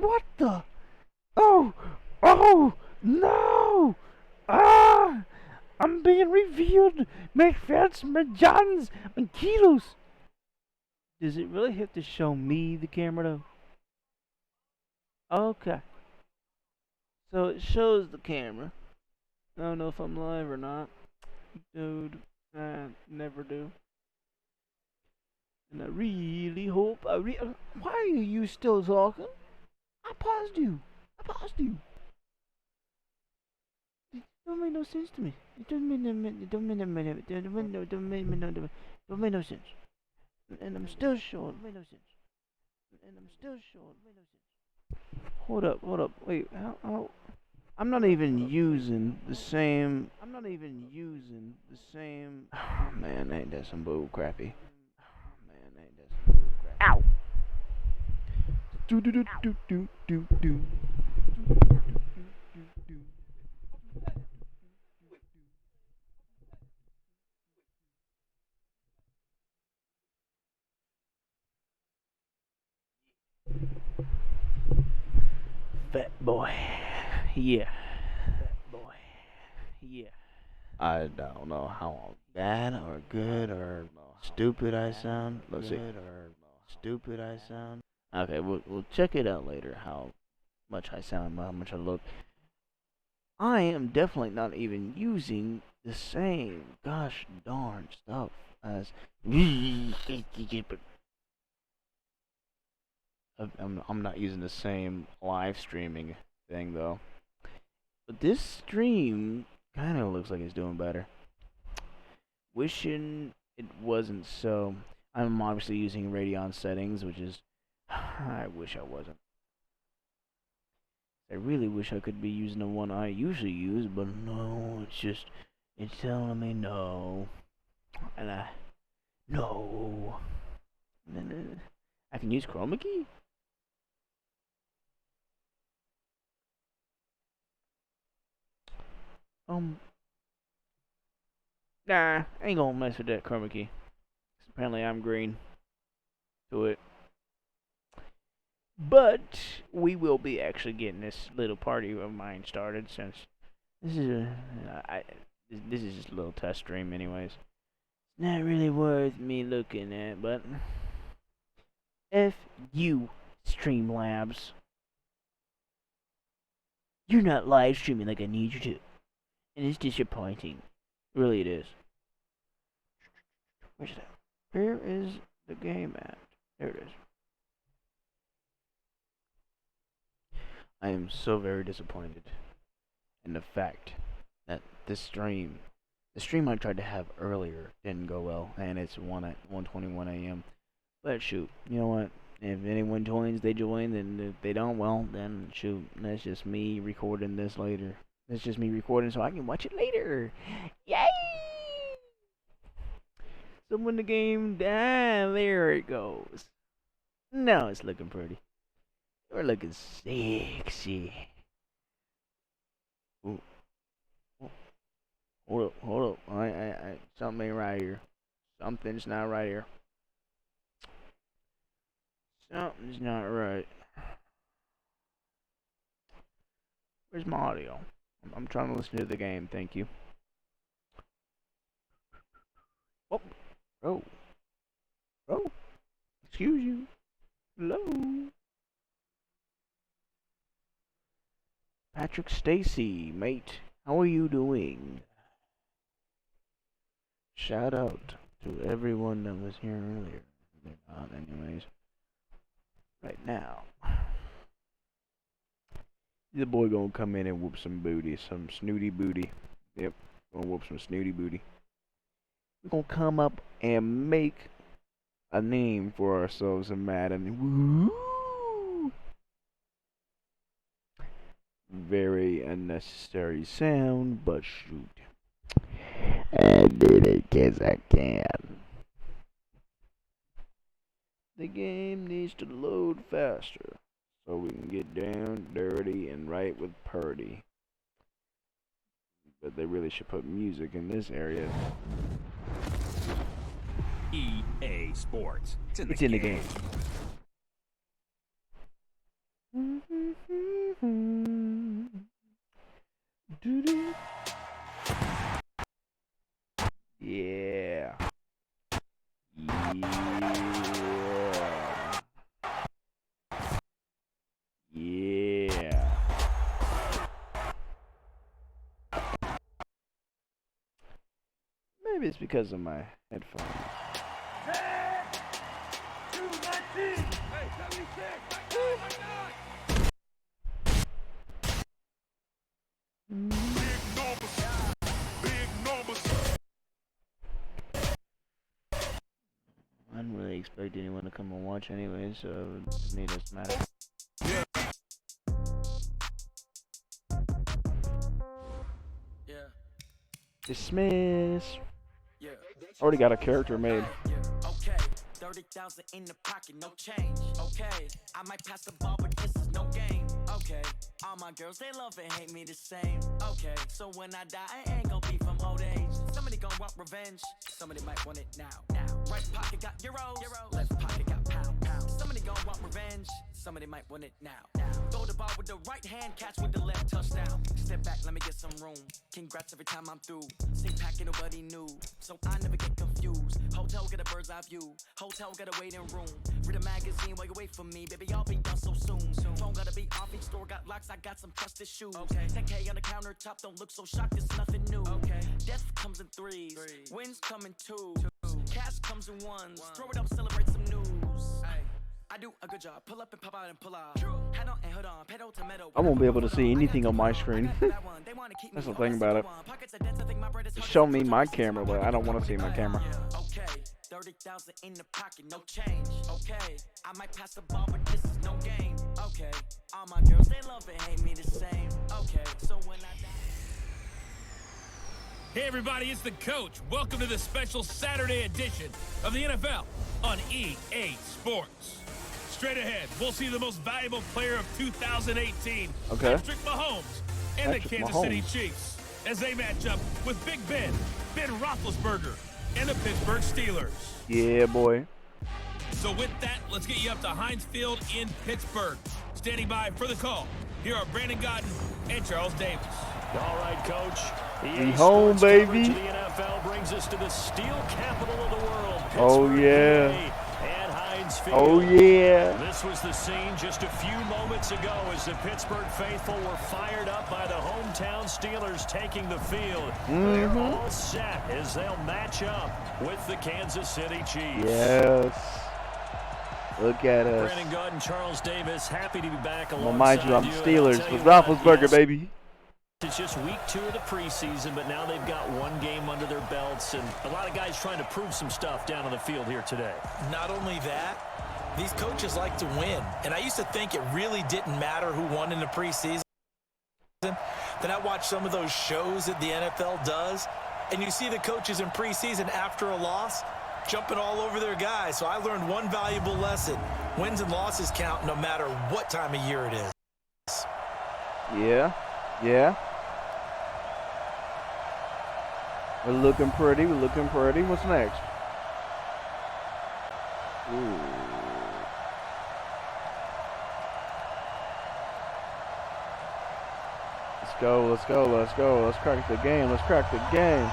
What the? Oh! Oh! No! Ah! I'm being revealed! My fats, my johns, my kilos! Does it really have to show me the camera though? Okay. So it shows the camera. I don't know if I'm live or not. Dude, I never do. And I really hope why are you still talking? I paused you. I paused you. It don't make no sense to me. It don't make no sense. And I'm still short. It made no sense. And I'm still short. It made no sense. Hold up. Wait, how? I'm not even using the same. I'm not even using the same. Oh, man, ain't that some bull crappy? Man, ain't that some bull crappy? Ow! Do do do do do do do. Fat boy, yeah. Fat boy, yeah. I don't know how bad or good or stupid I sound. Let's see. Stupid I sound. Okay, we'll check it out later. How much I sound, how much I look. I am definitely not even using the same gosh darn stuff as. I'm not using the same live streaming thing though. But this stream kind of looks like it's doing better. Wishing it wasn't so. I'm obviously using Radeon settings, which is. I wish I wasn't. I really wish I could be using the one I usually use, but no, it's telling me no. And no. And then I can use chroma key? Nah, I ain't gonna mess with that chroma key. Apparently I'm green to it. But we will be actually getting this little party of mine started since this is this is just a little test stream anyways. Not really worth me looking at, but F you, Streamlabs. You're not live streaming like I need you to. And it's disappointing. Really it is. Where's that? Where is the game at? There it is. I am so very disappointed in the fact that the stream I tried to have earlier didn't go well, and it's 1:21 a.m. But shoot, you know what? If anyone joins, they join, and if they don't, well, then shoot, that's just me recording this later. That's just me recording so I can watch it later. Yay! So when the game, there it goes. Now it's looking pretty. We're looking sexy. Ooh. Hold up. Something ain't right here. Something's not right here. Something's not right. Where's my audio? I'm trying to listen to the game, thank you. Oh. Oh. Oh. Excuse you. Hello. Patrick Stacy, mate. How are you doing? Shout out to everyone that was here earlier. They're not anyways. Right now. The boy gonna come in and whoop some booty. Some snooty booty. Yep. Gonna whoop some snooty booty. We're gonna come up and make a name for ourselves in Madden. Woo! Very unnecessary sound, but shoot. I did it 'cause I can. The game needs to load faster so we can get down, dirty, and right with Purdy. But they really should put music in this area. EA Sports. It's in the game. Yeah. Yeah. Maybe it's because of my headphones. I didn't really expect anyone to come and watch anyway, so to me it doesn't matter. Dismiss. Already got a character made. Okay, 30,000 in the pocket, no change. Okay, I might pass the ball, but this is no game. Okay, all my girls, they love and hate me the same. Okay, so when I die, I ain't gonna be from old age. Somebody gonna want revenge, somebody might want it now. Right pocket got euros, left pocket got pound. Somebody gonna want revenge, somebody might want it now. Throw the ball with the right hand, catch with the left, touchdown. Step back, let me get some room. Congrats every time I'm through. Same packet, nobody knew, so I never get confused. Hotel get a bird's eye view. Hotel got a waiting room. Read a magazine while you wait for me, baby. I'll be done so soon. Phone gotta be off. Each store got locks. I got some trusted shoes. Okay. 10K on the countertop. Don't look so shocked. It's nothing new. Okay. Death comes in threes. Wins come in twos. Cash comes in ones. Throw it up, celebrate some news. I do a good job. Pull up and pop out and pull out. Head on and hood on. Pedal to metal. I won't be able to see anything on my screen. That's the thing about it. Show me my camera, but I don't want to see my camera. Okay, 30,000 in the pocket, no change. Okay, I might pass the ball, but this is no game. Okay, all my girls, they love and hate me the same. Okay, so when I die. Hey everybody, it's the coach. Welcome to the special Saturday edition of the NFL on EA Sports. Straight ahead, we'll see the most valuable player of 2018, Patrick Mahomes, and the Kansas City Chiefs, as they match up with Big Ben Roethlisberger, and the Pittsburgh Steelers. Yeah, boy. So with that, let's get you up to Heinz Field in Pittsburgh. Standing by for the call, here are Brandon Godden and Charles Davis. All right, Coach. We home, baby. The NFL brings us to the steel capital of the world. Oh, yeah. And Heinz Field. Oh, yeah. This was the scene just a few moments ago as the Pittsburgh faithful were fired up by the hometown Steelers taking the field. They're all set as they'll match up with the Kansas City Chiefs. Yes. Look at us. Brandon Godden, Charles Davis, happy to be back I'm alongside gonna mind you, I'm Steelers with what, Roethlisberger, yes, baby. It's just week 2 of the preseason, but now they've got one game under their belts, and a lot of guys trying to prove some stuff down on the field here today. Not only that, these coaches like to win, and I used to think it really didn't matter who won in the preseason. Then I watched some of those shows that the NFL does, and you see the coaches in preseason after a loss jumping all over their guys. So I learned one valuable lesson. Wins and losses count no matter what time of year it is. Yeah. Yeah. We're looking pretty. We're looking pretty. What's next? Ooh. Let's go. Let's go. Let's go. Let's crack the game. Let's crack the game.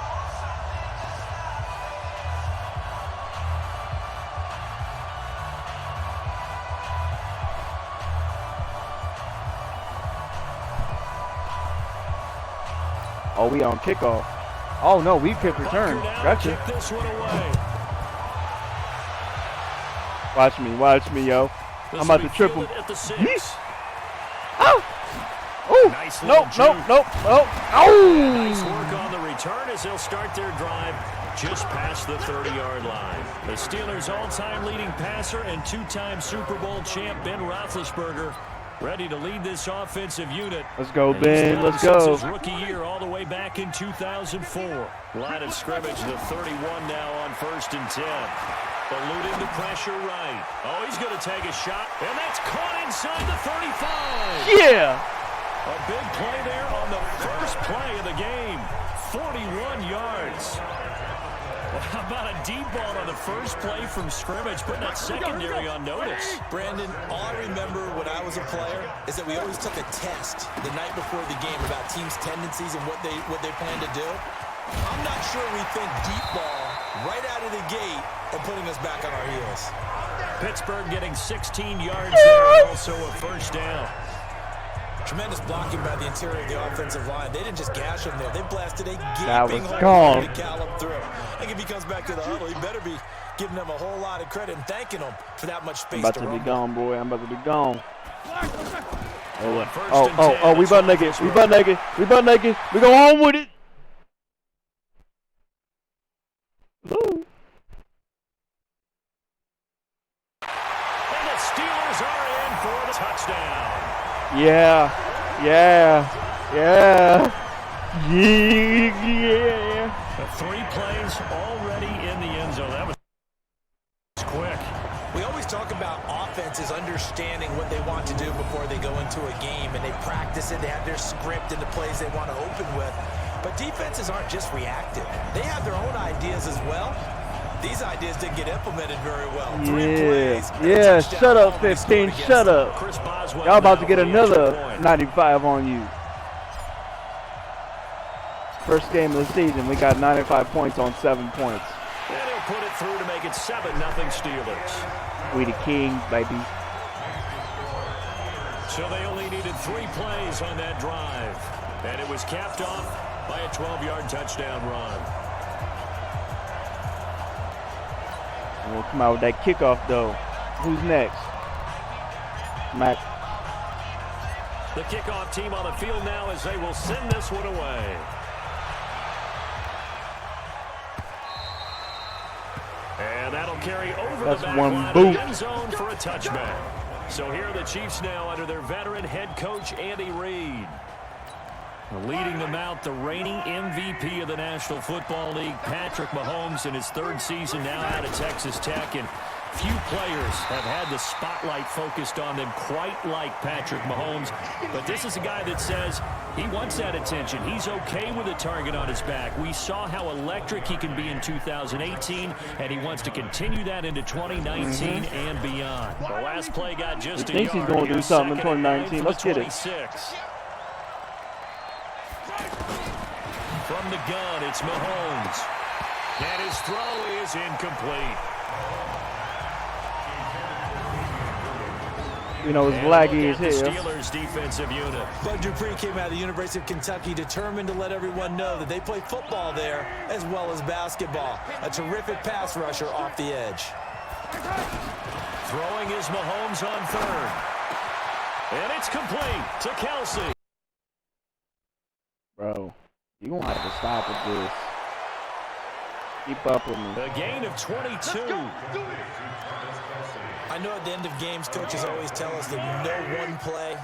Oh, we on kickoff. Oh, no, we kick return. Gotcha. Kick this one away. Watch me, yo. I'm about to triple. At the 6. Oh! Oh! Nice Nope. Oh! Nice work on the return as they'll start their drive just past the 30-yard line. The Steelers' all-time leading passer and 2-time Super Bowl champ Ben Roethlisberger ready to lead this offensive unit. Let's go, Ben. Let's go. Since his rookie year all the way back in 2004. Line of scrimmage, the 31 now on 1st and 10. Eluding the pressure right. Oh, he's going to take a shot, and that's caught inside the 35. Yeah. A big play there on the first play of the game. 41 yards. Well, how about a deep ball on the first play from scrimmage, putting that secondary on notice? Brandon, all I remember when I as a player is that we always took a test the night before the game about teams' tendencies and what they plan to do. I'm not sure we think deep ball right out of the gate and putting us back on our heels. Pittsburgh getting 16 yards there, also a first down. Tremendous blocking by the interior of the offensive line. They didn't just gash him there. They blasted a That gaping was hole gone. to Gallup through. I think if he comes back to the huddle, he better be giving them a whole lot of credit and thanking them for that much space. I'm about to be gone, boy. I'm about to be gone. Oh, we butt naked. We butt naked. We butt naked. We go home with it. Woo. And the Steelers are in for the touchdown. Yeah. The 3 plays already in the end zone. That was quick. We always talk about offenses understanding what they want to do before they go into a game, and they practice it. They have their script and the plays they want to open with. But defenses aren't just reactive. They have their own ideas as well. These ideas didn't get implemented very well. 3 plays. Yeah, shut up, 15. Shut up. Y'all about to get another 95 on you. First game of the season, we got 95 points on 7 points. And he'll put it through to make it 7-0 Steelers. We the Kings, baby. So they only needed 3 plays on that drive. And it was capped off by a 12-yard touchdown run. And we'll come out with that kickoff, though. Who's next? Matt. The kickoff team on the field now as they will send this one away. And that'll carry over the back line of the end zone for a touchback. So here are the Chiefs now under their veteran head coach, Andy Reid. Leading them out, the reigning MVP of the National Football League, Patrick Mahomes, in his 3rd season now out of Texas Tech. And few players have had the spotlight focused on them quite like Patrick Mahomes. But this is a guy that says he wants that attention. He's okay with a target on his back. We saw how electric he can be in 2018, and he wants to continue that into 2019 and beyond. The last play got just a yard. He thinks he's going to do something in 2019. Let's get it. From the gun, it's Mahomes. And his throw is incomplete. You know, it's laggy as hell. Steelers defensive unit. Bud Dupree came out of the University of Kentucky determined to let everyone know that they play football there as well as basketball. A terrific pass rusher off the edge. Throwing is Mahomes on 3rd. And it's complete to Kelsey. Bro, you're going to have to stop with this. Keep up with me. A gain of 22. I know at the end of games, coaches always tell us that no one play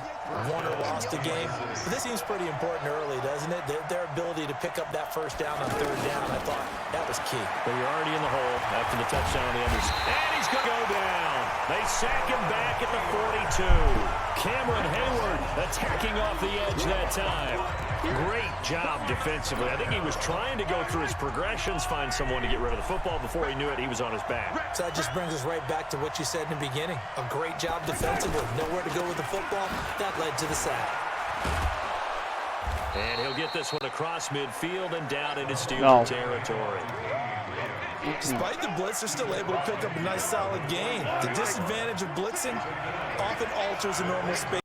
won or lost a game. But this seems pretty important early, doesn't it? Their ability to pick up that first down on 3rd down, I thought that was key. But you're already in the hole after the touchdown on the others. And he's going to go down. They sack him back at the 42. Cameron Hayward attacking off the edge that time. Great job defensively. I think he was trying to go through his progressions, find someone to get rid of the football. Before he knew it, he was on his back. So that just brings us right back to what you said in the beginning. A great job defensively. Nowhere to go with the football. That led to the sack. And he'll get this one across midfield and down into Steelers territory. Despite the blitz, they're still able to pick up a nice solid gain. The disadvantage of blitzing often alters a normal space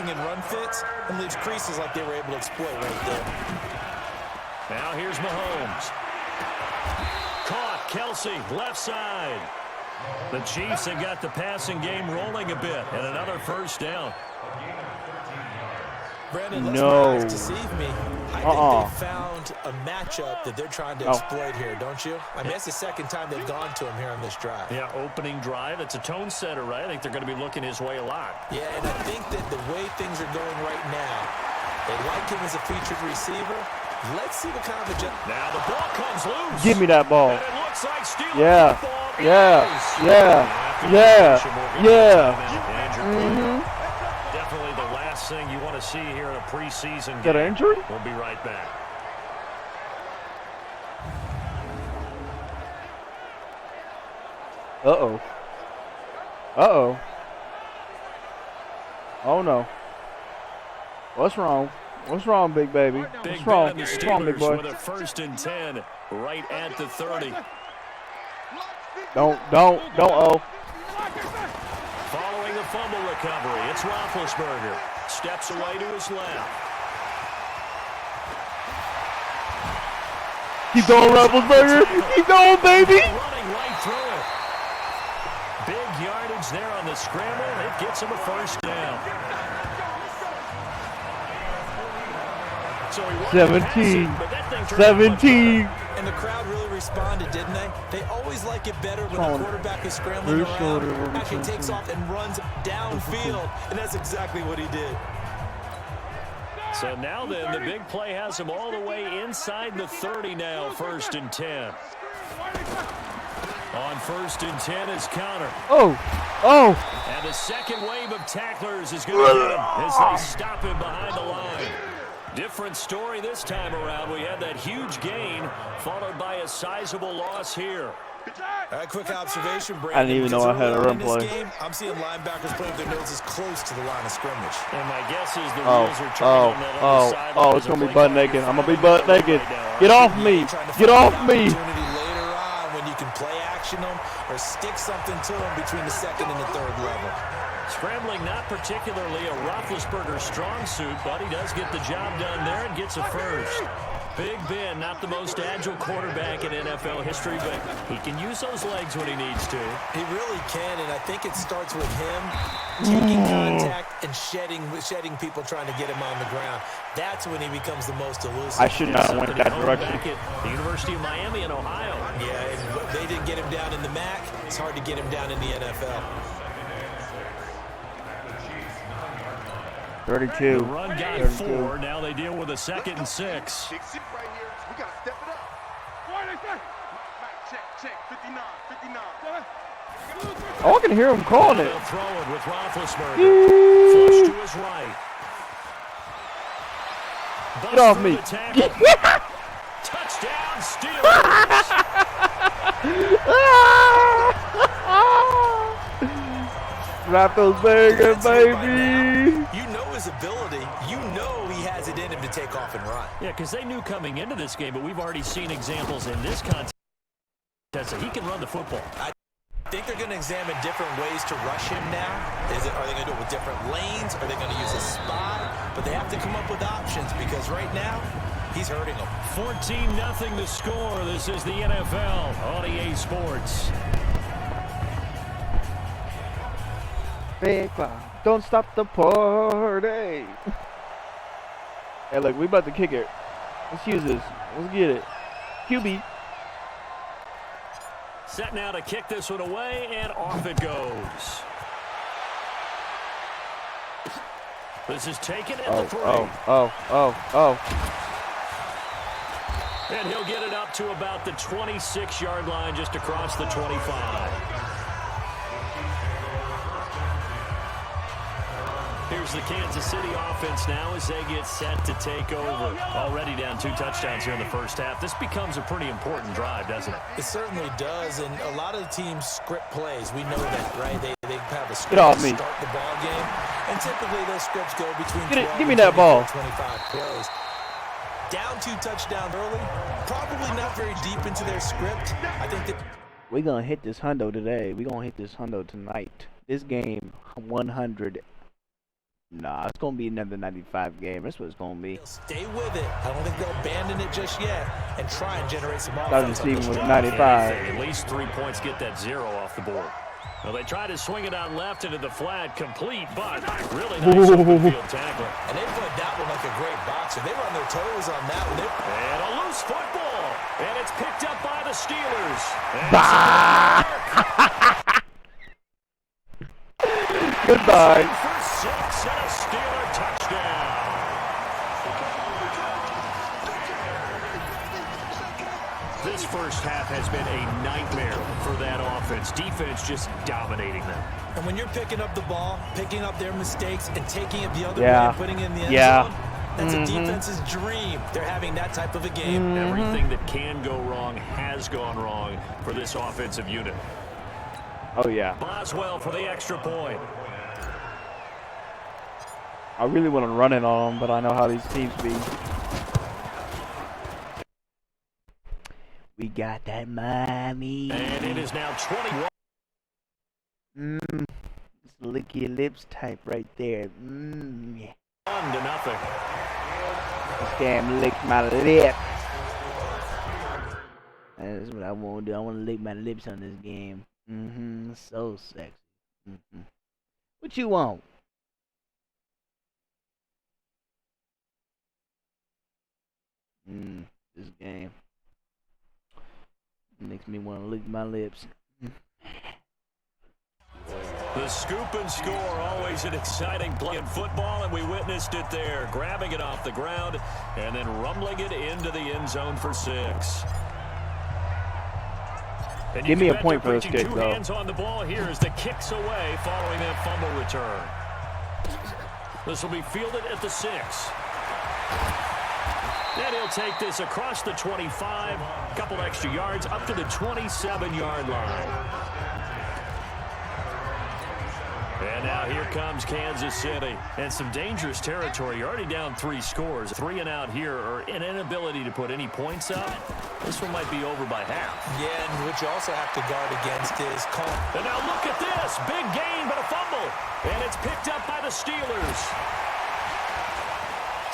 and run fits and leaves creases like they were able to exploit right there. Now here's Mahomes. Caught, Kelsey, left side. The Chiefs have got the passing game rolling a bit, and another first down. Brandon, let's not deceive me. I think they found a matchup that they're trying to exploit here, don't you? I mean, it's the 2nd time they've gone to him here on this drive. Yeah, opening drive. It's a tone setter, right? I think they're going to be looking his way a lot. Yeah, and I think that the way things are going right now, they like him as a featured receiver. Let's see what kind of a jump. Now the ball comes loose. Give me that ball. And it looks like Steelers football. Definitely the last thing you want to see here in a preseason game. Got an injury? We'll be right back. Uh-oh. Oh, no. What's wrong? What's wrong, big baby? What's wrong? What's wrong, big boy? With a 1st and 10 right at the 30. Don't. Following a fumble recovery, it's Roethlisberger. Steps away to his left. Keep going, Roethlisberger. Keep going, baby. Running right through it. Big yardage there on the scramble. It gets him a 1st down. So 17. 17. And the crowd really responded, didn't they? They always like it better when the quarterback is scrambling around, actually takes off and runs downfield, and that's exactly what he did. So now then, the big play has him all the way inside the 30 now, 1st and 10. On 1st and 10 is Connor. Oh. And the second wave of tacklers is going to get him as they stop him behind the line. Different story this time around. We had that huge gain followed by a sizable loss here. Quick observation, Brandon. I didn't even know I had a run play. Game, I'm seeing linebackers putting their noses close to the line of scrimmage. And my guess is the wheels are turning on that other sideline. It's going to be butt naked. I'm going to be butt naked. Get off me. Get off me. Later on when you can play action them or stick something to them between the 2nd and the 3rd level. Scrambling not particularly a Roethlisberger strong suit, but he does get the job done there and gets a 1st. Big Ben, not the most agile quarterback in NFL history, but he can use those legs when he needs to. He really can, and I think it starts with him taking contact and shedding people trying to get him on the ground. That's when he becomes the most elusive. I should not have went that direction. Back at the University of Miami in Ohio. Yeah, and they didn't get him down in the MAC. It's hard to get him down in the NFL. 32. The run got 32. 4. Now they deal with a 2nd and 6. Oh, I can hear him calling it. They'll throw it with Roethlisberger. Flush to his right. Get off me. Touchdown, Steelers. Roethlisberger, baby. You know his ability. You know he has it in him to take off and run. Yeah, because they knew coming into this game, but we've already seen examples in this contest that he can run the football. I think they're going to examine different ways to rush him now. Are they going to do it with different lanes? Are they going to use a spy? But they have to come up with options because right now, he's hurting them. 14-0 the score. This is the NFL on EA Sports. Big cloud. Don't stop the party. Hey, look, we about to kick it. Let's use this. Let's get it. QB. Set now to kick this one away, and off it goes. This is taken at the 3. And he'll get it up to about the 26-yard line just across the 25. Here's the Kansas City offense now as they get set to take over. Already down 2 touchdowns here in the first half. This becomes a pretty important drive, doesn't it? It certainly does, and a lot of the teams script plays. We know that, right? They have a script Get off to me. start the ball game, and typically those scripts go between 12 Give me and that ball. 25 plays. Down 2 touchdowns early, probably not very deep into their script. I think that We're going to hit this hundo today. We're going to hit this hundo tonight. This game, 100. Nah, it's going to be another 95 game. That's what it's going to be. they'll stay with it. I don't think they'll abandon it just yet and try and generate some Starting offense. the season on with this 95. At least 3 points get that 0 off the board. Well, they try to swing it out left into the flat, complete, but really nice open field tackle. And they played that one like a great boxer. They were on their toes on that one. And a loose football. And it's picked up by the Steelers. Goodbye. For 6 and a Steeler touchdown. This first half has been a nightmare for that offense. Defense just dominating them. And when you're picking up the ball, picking up their mistakes, and taking it the other way Yeah. and putting it in the end Yeah. zone, that's a defense's dream. They're having that type of a game. Everything that can go wrong has gone wrong for this offensive unit. Oh, yeah. Boswell for the extra point. I really want to run it on them, but I know how these teams be. We got that money. And it is now 21. Lick your lips type right there. Yeah. 1-0. This damn lick my lip. That's what I want to do. I want to lick my lips on this game. So sexy. What you want? This game makes me want to lick my lips. The scoop and score, always an exciting play in football, and we witnessed it there, grabbing it off the ground and then rumbling it into the end zone for 6. And give me a point for this kick, though. Hands on the ball here as the kick's away following that fumble return. This will be fielded at the 6. And he'll take this across the 25, a couple extra yards up to the 27-yard line. And now here comes Kansas City. And some dangerous territory. You're already down 3 scores. 3 and out here, or an inability to put any points up. This one might be over by half. Yeah, and what you also have to guard against is call. And now look at this. Big gain, but a fumble. And it's picked up by the Steelers.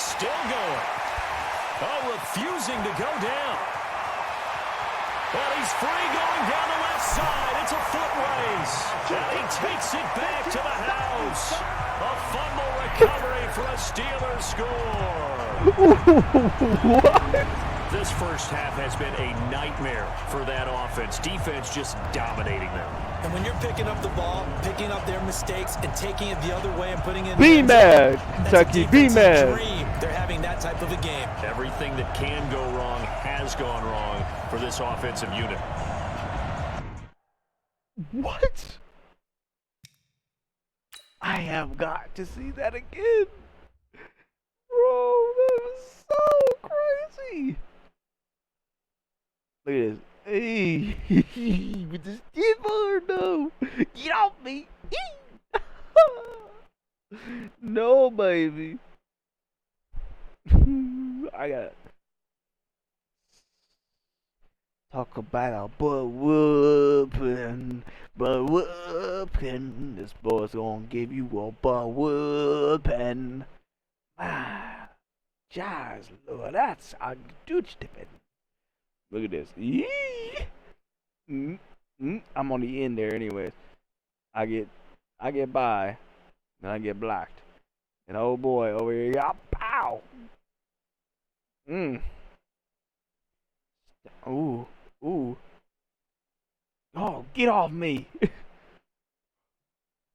Still going. Oh, refusing to go down. Well, he's free going down the left side. It's a foot race. And he takes it back to the house. A fumble recovery for a Steelers score. What? This first half has been a nightmare for that offense. Defense just dominating them. And when you're picking up the ball, picking up their mistakes, and taking it the other way and putting it in be mad, Kentucky, be mad. They're having that type of a game. Everything that can go wrong has gone wrong for this offensive unit. What? I have got to see that again. Bro, that was so crazy. Look at this. Hey, with the stiff arm, no. Get off me. No, baby. I got talk about a butt whooping. This boy's gonna give you a butt whooping. Ah, Jazz, Lord, that's a douche tipping. Look at this. I'm on the end there anyways. I get by, then I get blocked. And oh boy, over here, pow! Ooh. Oh, get off me!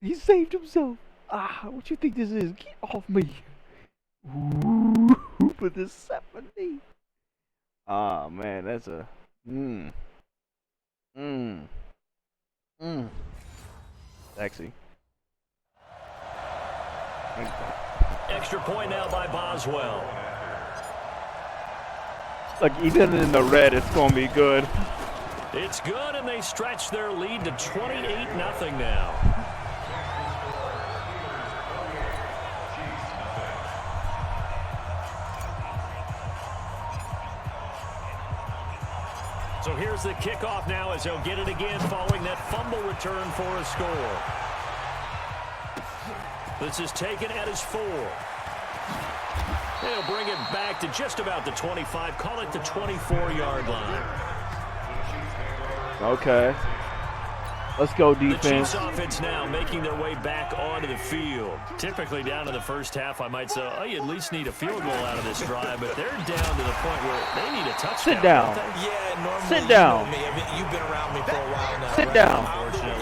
He saved himself. What you think this is? Get off me! Ooh, for the 70. Oh man, that's a sexy. Extra point now by Boswell. Like even in the red, it's gonna be good. It's good, and they stretch their lead to 28-0 now. So here's the kickoff now as they'll get it again following that fumble return for a score. This is taken at his 4. They'll bring it back to just about the 25, call it the 24-yard line. Okay. Let's go, defense. The Chiefs offense now making their way back onto the field. Typically down in the first half, I might say, oh, you at least need a field goal out of this drive, but they're down to the point where they need a touchdown. Sit down. Yeah, normally sit down. You know me. I mean, you've been around me for a while now. Sit right? down.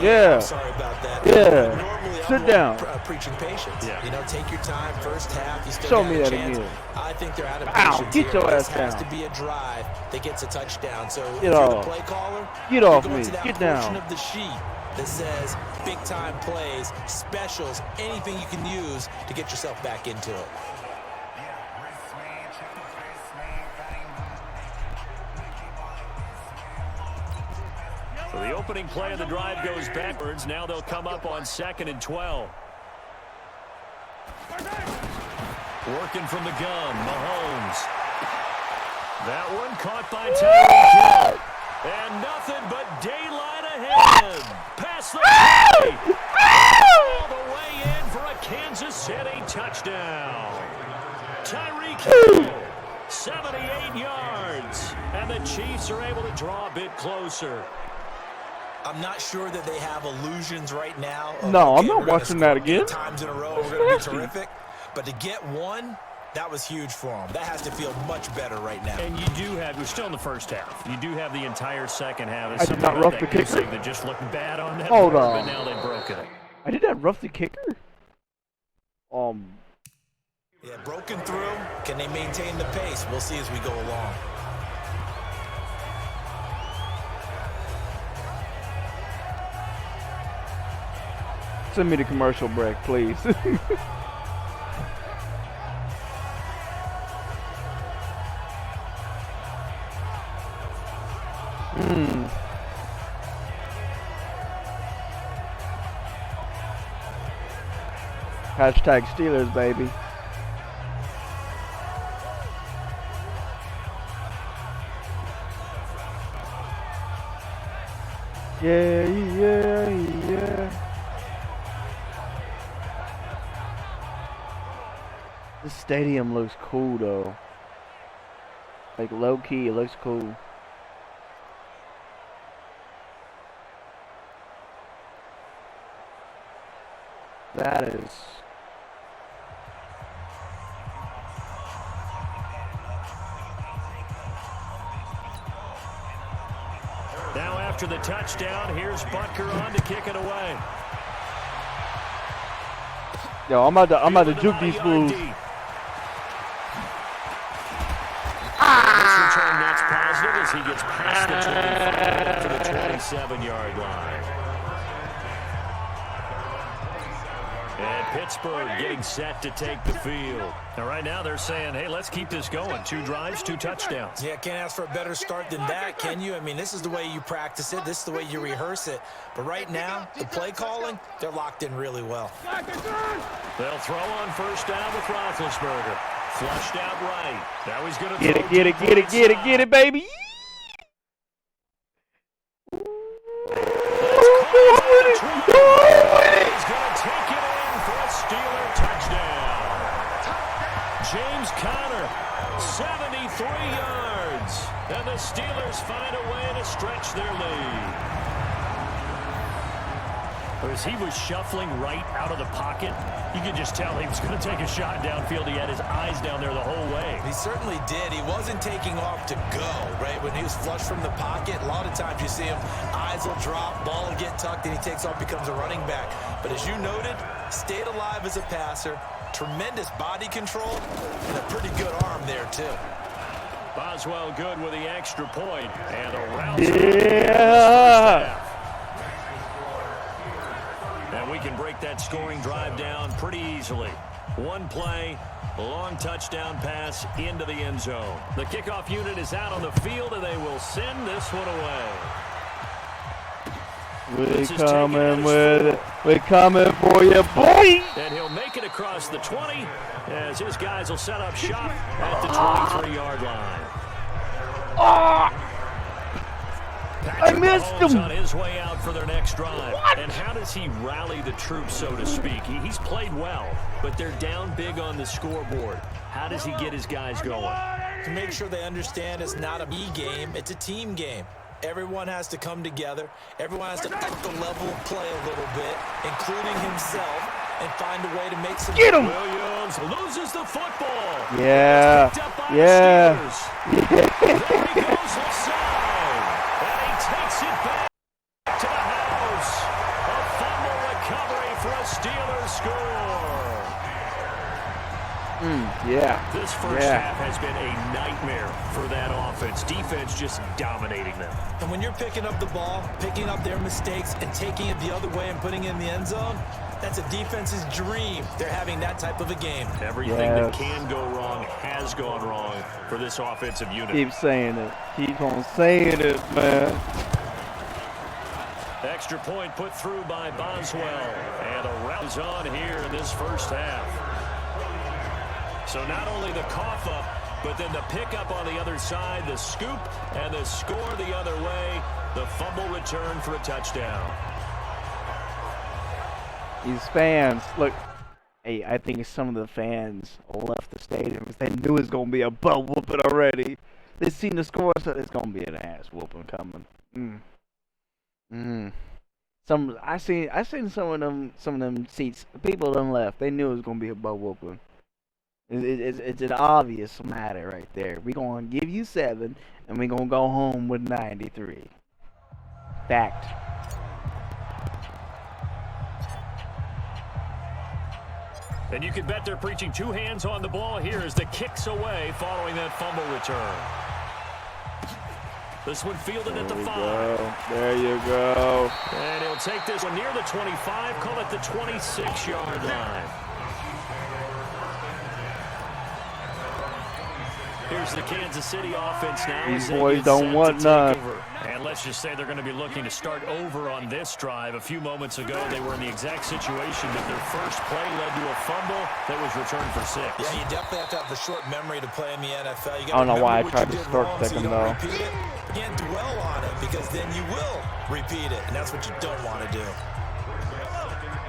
Yeah. I'm sorry about that. Yeah. Normally, sit down. Preaching patience. Yeah. You know, take your time. First half, you still show got me a that chance. again. I think they're out of patience. Get your ass down. This has down. to be a drive that gets a touchdown. So Get if off. you're the play caller, Get off going me. to that Get portion down. of the sheet that says big time plays, specials, anything you can use to get yourself back into it. Well, the opening play of the drive goes backwards. Now they'll come up on 2nd and 12. Working from the gun, Mahomes. That one caught by Tyreek Hill. And nothing but daylight ahead. Pass the play. All the way in for a Kansas City touchdown. Tyreek Hill, 78 yards. And the Chiefs are able to draw a bit closer. I'm not sure that they have illusions right now. No, I'm not watching that again. 8 times in a row, we're going to be terrific. But to get one, that was huge for them. That has to feel much better right now. And you do have, we're still in the first half. You do have the entire second half. I did not rough the kicker. That just looked bad on that. Hold part, on. But now they broke it. I did not rough the kicker? Yeah, broken through. Can they maintain the pace? We'll see as we go along. Send me the commercial break, please. Hashtag Steelers, baby. Yeah, yeah, yeah. This stadium looks cool, though. Like, low-key, it looks cool. That is... Now after the touchdown, here's Butker on to kick it away. Yo, I'm about to juke these fools. This return nets positive as he gets past the 25 to the 27-yard line. And Pittsburgh getting set to take the field. Now, right now they're saying, hey, let's keep this going. 2 drives, 2 touchdowns. Yeah, can't ask for a better start than that, can you? I mean, this is the way you practice it. This is the way you rehearse it. But right now, the play calling, they're locked in really well. They'll throw on first down with Roethlisberger. Flushed out right. Now he's going to get it, baby. He's going to take it in for a Steeler touchdown. James Conner, 73 yards. And the Steelers find a way to stretch their lead. As he was shuffling right out of the pocket, you could just tell he was going to take a shot downfield. He had his eyes down there the whole way. He certainly did. He wasn't taking off to go, right? When he was flush from the pocket, a lot of times you see him, eyes will drop, ball will get tucked, and he takes off, becomes a running back. But as you noted, stayed alive as a passer, tremendous body control, and a pretty good arm there, too. Boswell good with the extra point, and a round. Yeah! And we can break that scoring drive down pretty easily. One play, a long touchdown pass into the end zone. The kickoff unit is out on the field, and they will send this one away. We're coming with it. We're coming for you, boy! And he'll make it across the 20 as his guys will set up shop at the 23-yard line. I missed him. On his way out for their next drive. What? And how does he rally the troops, so to speak? He's played well, but they're down big on the scoreboard. How does he get his guys going? To make sure they understand it's not a me game, it's a team game. Everyone has to come together. Everyone has to up the level of play a little bit, including himself, and find a way to make some... Get him! Williams loses the football. Yeah. Yeah. There he goes inside. And he takes it back to the house. A fumble recovery for a Steelers score. Yeah. This first half has been a nightmare for that offense. Defense just dominating them. And when you're picking up the ball, picking up their mistakes, and taking it the other way and putting it in the end zone, that's a defense's dream. They're having that type of a game. Everything that can go wrong has gone wrong for this offensive unit. Keep saying it. Keep on saying it, man. Extra point put through by Boswell. And a round is on here in this first half. So not only the cough up, but then the pickup on the other side, the scoop, and the score the other way. The fumble return for a touchdown. These fans, look, hey, I think some of the fans left the stadium because they knew it was going to be a butt whooping already. They seen the score, so it's going to be an ass whooping coming. I seen some of them seats. People done left. They knew it was going to be a butt whooping. It's an obvious matter right there. We're going to give you 7, and we're going to go home with 93. Fact. And you can bet they're preaching 2 hands on the ball here as the kicks away following that fumble return. This one fielded at the 5. There you go. And he'll take this one near the 25, call it the 26-yard line. Here's the Kansas City offense now. These boys don't want none. And let's just say they're going to be looking to start over on this drive. A few moments ago, they were in the exact situation that their first play led to a fumble that was returned for 6. Yeah, you definitely have to have the short memory to play in the NFL. You I don't know why I tried to start second, though. You can't dwell on it because then you will repeat it, and that's what you don't want to do.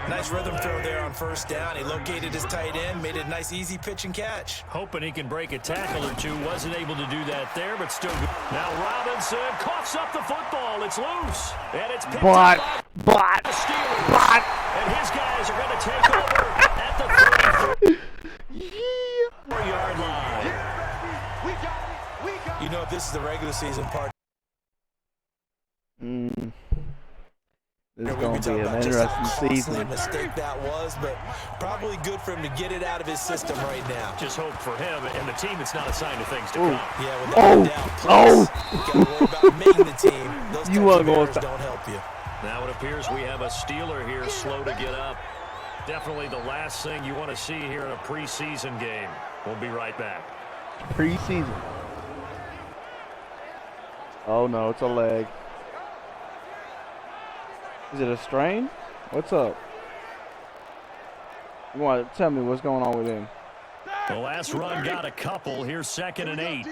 Nice rhythm throw there on first down. He located his tight end, made it a nice easy pitch and catch. Hoping he can break a tackle or two. Wasn't able to do that there, but still good. Now Robinson coughs up the football. It's loose. And it's picked up by the Steelers. And his guys are going to take over at the 34-yard line. You know, if this is the regular season part. This is going to be an interesting season. Mistake that was, but probably good for him to get it out of his system right now. Just hope for him and the team it's not a sign of things to come. Yeah, without doubt. You got to worry about making the team. Those You are going to don't help you. Now it appears we have a Steeler here slow to get up. Definitely the last thing you want to see here in a preseason game. We'll be right back. Preseason. Oh no, it's a leg. Is it a strain? What's up? You want to tell me what's going on with him? The last run got a couple. Here's 2nd and 8.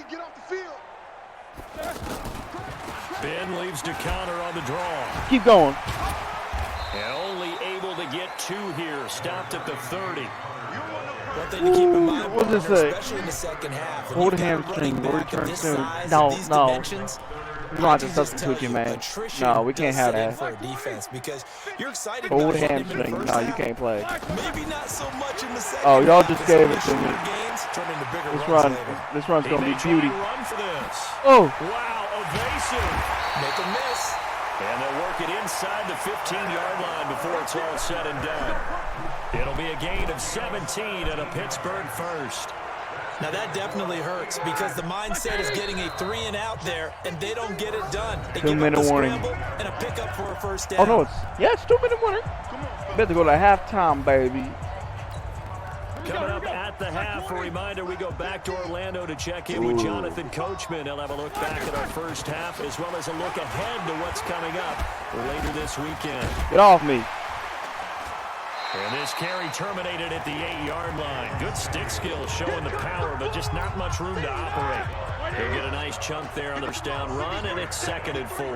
Ben leaves to counter on the draw. Keep going. And only able to get 2 here. Stopped at the 30. One thing to keep in mind, what does it say? especially in the second half. Hold hamstring. Will return soon. No. We're going to have to substitute you, man. No, we can't have that. For a defense because you're excited Hold about hamstring. No, you can't play. Maybe not so much in the second. Oh, y'all just gave it to me. This run's going to be beauty. Run for this. Oh. Wow, evasive. Make a miss. And they'll work it inside the 15-yard line before it's all said and done. It'll be a gain of 17 and a Pittsburgh first. Now that definitely hurts because the mindset is getting a 3-and-out there, and they don't get it done. They 2-minute warning. And a pickup for a first down. Oh no, it's 2-minute warning. Better go to halftime, baby. Coming up at the half, a reminder, we go back to Orlando to check in with Jonathan Coachman. He'll have a look back at our first half as well as a look ahead to what's coming up later this weekend. Get off me. And this carry terminated at the 8-yard line. Good stick skill showing the power, but just not much room to operate. He'll get a nice chunk there on the first down run, and it's 2nd and 4.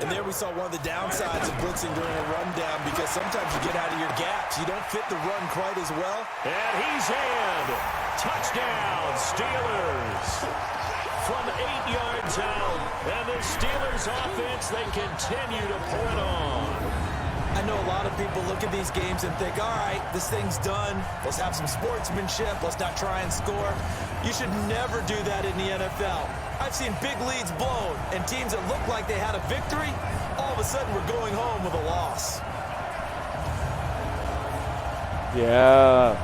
And there we saw one of the downsides of blitzing during a rundown because sometimes you get out of your gaps. You don't fit the run quite as well. And he's in. Touchdown, Steelers. From 8 yards out. And the Steelers offense, they continue to point on. I know a lot of people look at these games and think, all right, this thing's done. Let's have some sportsmanship. Let's not try and score. You should never do that in the NFL. I've seen big leads blown and teams that look like they had a victory, all of a sudden we're going home with a loss. Yeah.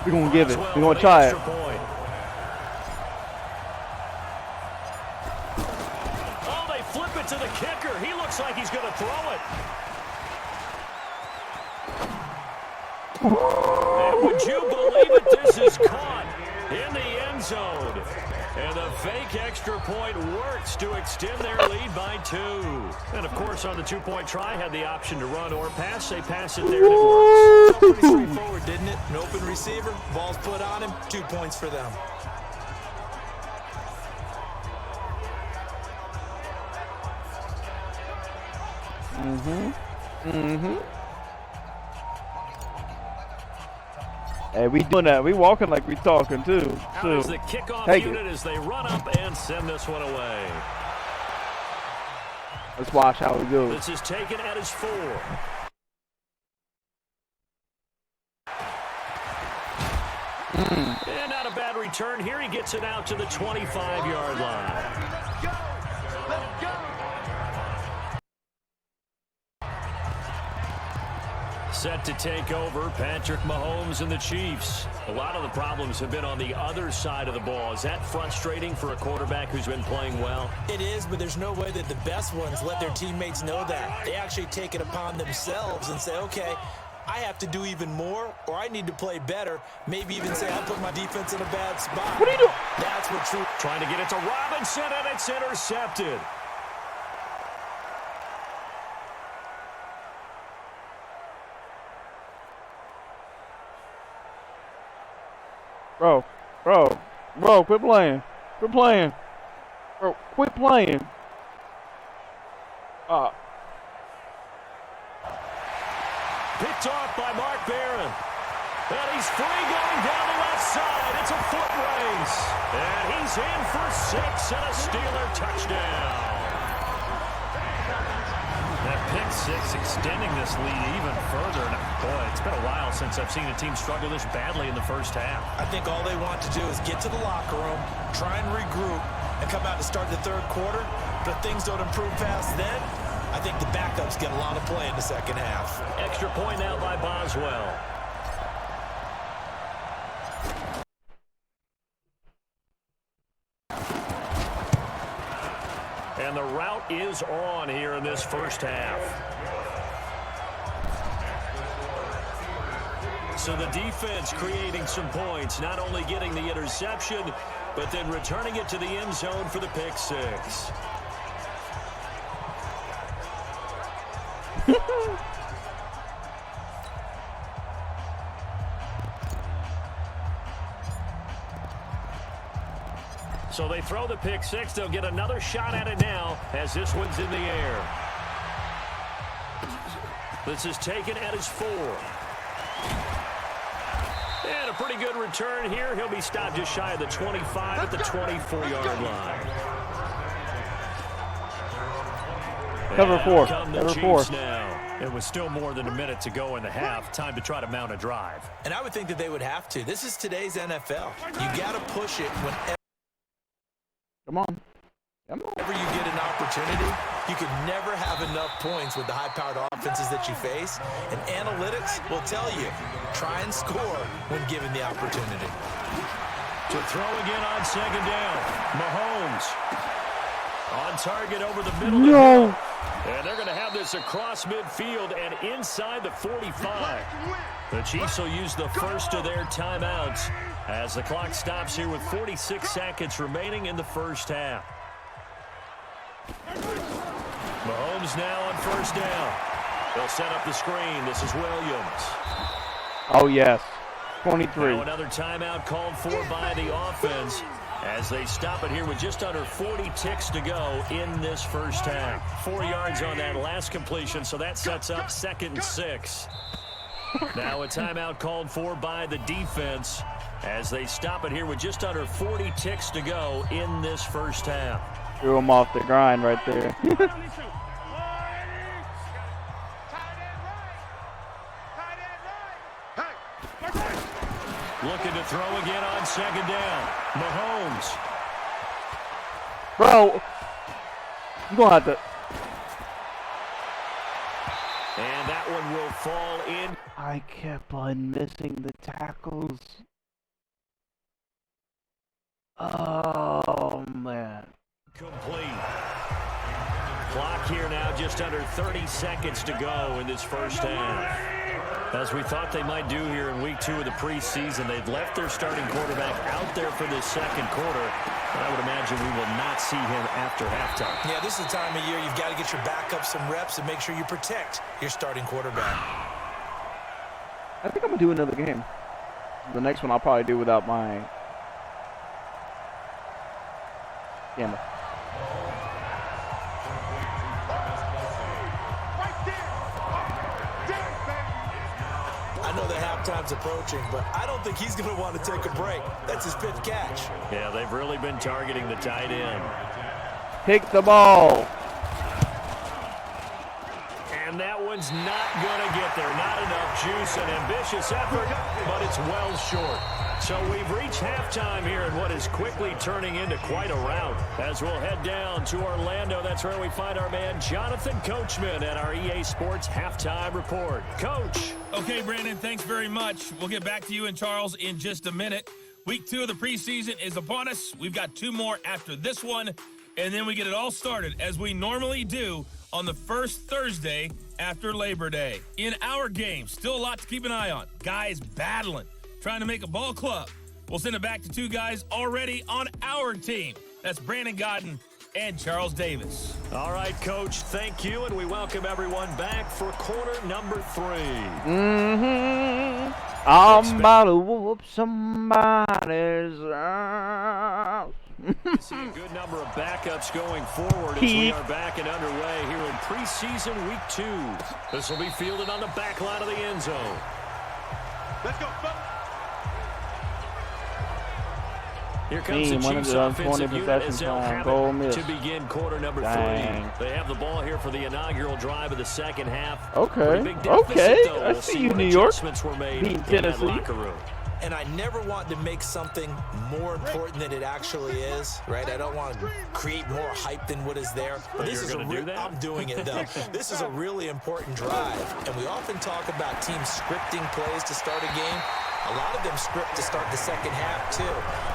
We're going to give it. We're going to try it. Oh, they flip it to the kicker. He looks like he's going to throw it. And would you believe it? This is caught in the end zone. And the fake extra point works to extend their lead by 2. And, of course, on the 2-point try, had the option to run or pass. They pass it there, and it works. Pretty straightforward, didn't it? An open receiver, ball's put on him, 2 points for them. Hey, we doing that. We walking like we talking too. Out is the kickoff unit as they run up and send this one away. Let's watch how we go. This is taken at his 4. And not a bad return here. He gets it out to the 25-yard line. Set to take over, Patrick Mahomes and the Chiefs. A lot of the problems have been on the other side of the ball. Is that frustrating for a quarterback who's been playing well? It is, but there's no way that the best ones let their teammates know that. They actually take it upon themselves and say, okay, I have to do even more, or I need to play better. Maybe even say I put my defense in a bad spot. What are you doing? That's what true. Trying to get it to Robinson, and it's intercepted. Bro, quit playing. Quit playing. Bro, quit playing. Picked off by Mark Barron. And he's free going down the left side. It's a foot race. And he's in for 6 and a Steeler touchdown. That pick 6 extending this lead even further. And boy, it's been a while since I've seen a team struggle this badly in the first half. I think all they want to do is get to the locker room, try and regroup, and come out to start the third quarter. But if things don't improve past then, I think the backups get a lot of play in the second half. Extra point out by Boswell. And the route is on here in this first half. So the defense creating some points, not only getting the interception, but then returning it to the end zone for the pick 6. So they throw the pick 6. They'll get another shot at it now as this one's in the air. This is taken at his 4. And a pretty good return here. He'll be stopped just shy of the 25 at the 24-yard line. Cover 4. Cover 4. Now. It was still more than a minute to go in the half. Time to try to mount a drive. And I would think that they would have to. This is today's NFL. You got to push it whenever. Come on. Whenever you get an opportunity, you can never have enough points with the high-powered offenses that you face. And analytics will tell you, try and score when given the opportunity. To throw again on second down. Mahomes on target over the middle. No. And they're going to have this across midfield and inside the 45. The Chiefs will use the first of their timeouts as the clock stops here with 46 seconds remaining in the first half. Mahomes now on first down. They'll set up the screen. This is Williams. Oh, yes. 23. Now another timeout called for by the offense as they stop it here with just under 40 ticks to go in this first half. 4 yards on that last completion, so that sets up 2nd and 6. Now a timeout called for by the defense as they stop it here with just under 40 ticks to go in this first half. Threw him off the grind right there. Looking to throw again on second down. Mahomes. Bro, you're going to have to. And that one will fall in. I kept on missing the tackles. Oh, man. Complete. Clock here now, just under 30 seconds to go in this first half. As we thought they might do here in week 2 of the preseason, they've left their starting quarterback out there for this second quarter. I would imagine we will not see him after halftime. Yeah, this is the time of year you've got to get your backup some reps and make sure you protect your starting quarterback. I think I'm going to do another game. The next one I'll probably do without my camera. I know that halftime's approaching, but I don't think he's going to want to take a break. That's his pitch catch. Yeah, they've really been targeting the tight end. Pick the ball. And that one's not going to get there. Not enough juice, an ambitious effort, but it's well short. So we've reached halftime here in what is quickly turning into quite a rout. As we'll head down to Orlando, that's where we find our man Jonathan Coachman at our EA Sports Halftime Report. Coach. Okay, Brandon, thanks very much. We'll get back to you and Charles in just a minute. Week 2 of the preseason is upon us. We've got 2 more after this one, and then we get it all started, as we normally do, on the first Thursday after Labor Day. In our game, still a lot to keep an eye on. Guys battling, trying to make a ball club. We'll send it back to 2 guys already on our team. That's Brandon Godden and Charles Davis. All right, Coach, thank you, and we welcome everyone back for quarter number 3. I'm about to whoop somebody's ass. See a good number of backups going forward as we are back and underway here in preseason week 2. This will be fielded on the back line of the end zone. Let's go. Here comes the Chiefs offensive unit as they'll have it to begin quarter number 3. They have the ball here for the inaugural drive of the second half. Okay, I see you, New York. Were made beating in Tennessee. that locker room. And I never want to make something more important than it actually is, right? I don't want to create more hype than what is there. But this is I'm doing it, though. This is a really important drive. And we often talk about teams scripting plays to start a game. A lot of them script to start the second half, too.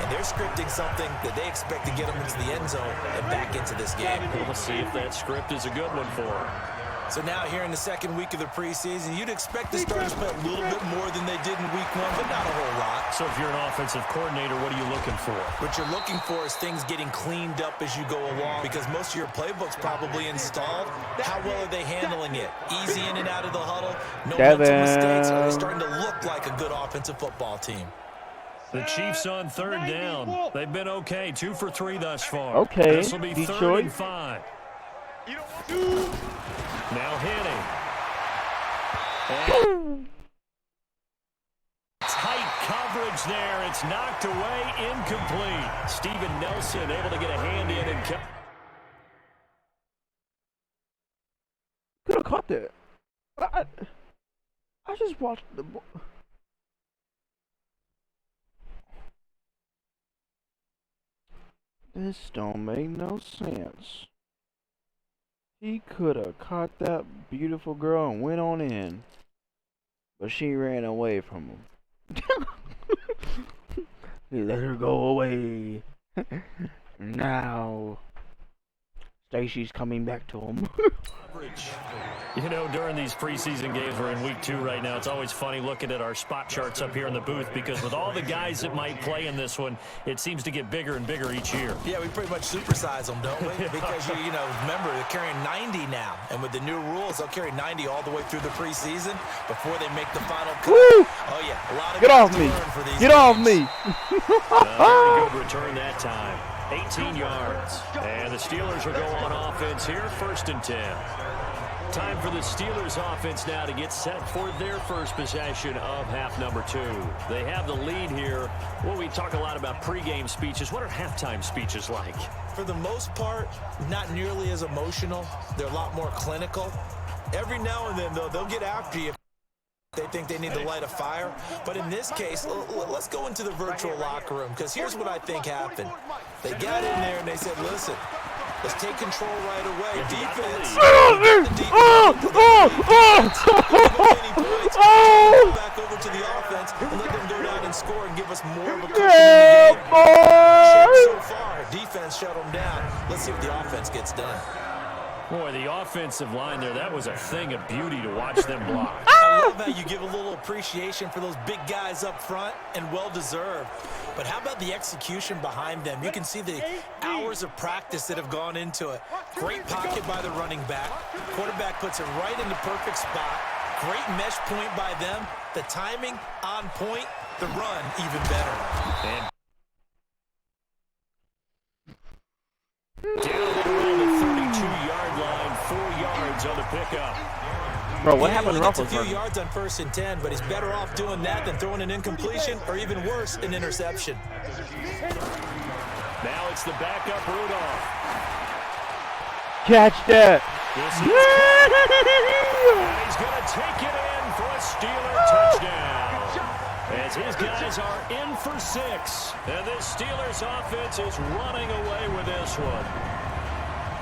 And they're scripting something that they expect to get them into the end zone and back into this game. We'll see if that script is a good one for them. So now here in the second week of the preseason, you'd expect the starters to play a little bit more than they did in week 1, but not a whole lot. So if you're an offensive coordinator, what are you looking for? What you're looking for is things getting cleaned up as you go along, because most of your playbook's probably installed. How well are they handling it? Easy in and out of the huddle, no mental mistakes. Are they starting to look like a good offensive football team? The Chiefs on 3rd down. They've been okay, 2 for 3 thus far. Okay, this will be Detroit. 3rd and 5. Now hitting. And tight coverage there. It's knocked away, incomplete. Steven Nelson able to get a hand in and could have caught that. I just watched the ball. This don't make no sense. He could have caught that beautiful girl and went on in. But she ran away from him. He let her go away. Now Stacy's coming back to him. You know, during these preseason games, we're in week 2 right now. It's always funny looking at our spot charts up here in the booth, because with all the guys that might play in this one, it seems to get bigger and bigger each year. Yeah, we pretty much supersize them, don't we? Because, you know, remember, they're carrying 90 now. And with the new rules, they'll carry 90 all the way through the preseason before they make the final cut. Woo! Oh, yeah, a lot of Get off me. Get off me. Very good return that time. 18 yards. And the Steelers will go on offense here, 1st and 10. Time for the Steelers offense now to get set for their first possession of half number 2. They have the lead here. Well, we talk a lot about pregame speeches. What are halftime speeches like? For the most part, not nearly as emotional. They're a lot more clinical. Every now and then, though, they'll get after you. They think they need to light a fire. But in this case, let's go into the virtual locker room, because here's what I think happened. They got in there and they said, listen, let's take control right away. Defense. Back over to the offense and let them go down and score and give us more of a cushion in the game. So far, defense shut them down. Let's see what the offense gets done. Boy, the offensive line there, that was a thing of beauty to watch them block. I I love how you give a little appreciation for those big guys up front, and well-deserved. But how about the execution behind them? You can see the hours of practice that have gone into it. Great pocket by the running back. Quarterback puts it right in the perfect spot. Great mesh point by them. The timing on point. The run even better. And down around the 32-yard line, 4 yards on the pickup. Bro, what happened to He gets a few Rufflesberger? yards on 1st and 10, but he's better off doing that than throwing an incompletion or even worse, an interception. Now it's the backup Rudolph. Catch that! And he's going to take it in for a Steeler touchdown. As his guys are in for 6. And this Steelers offense is running away with this one.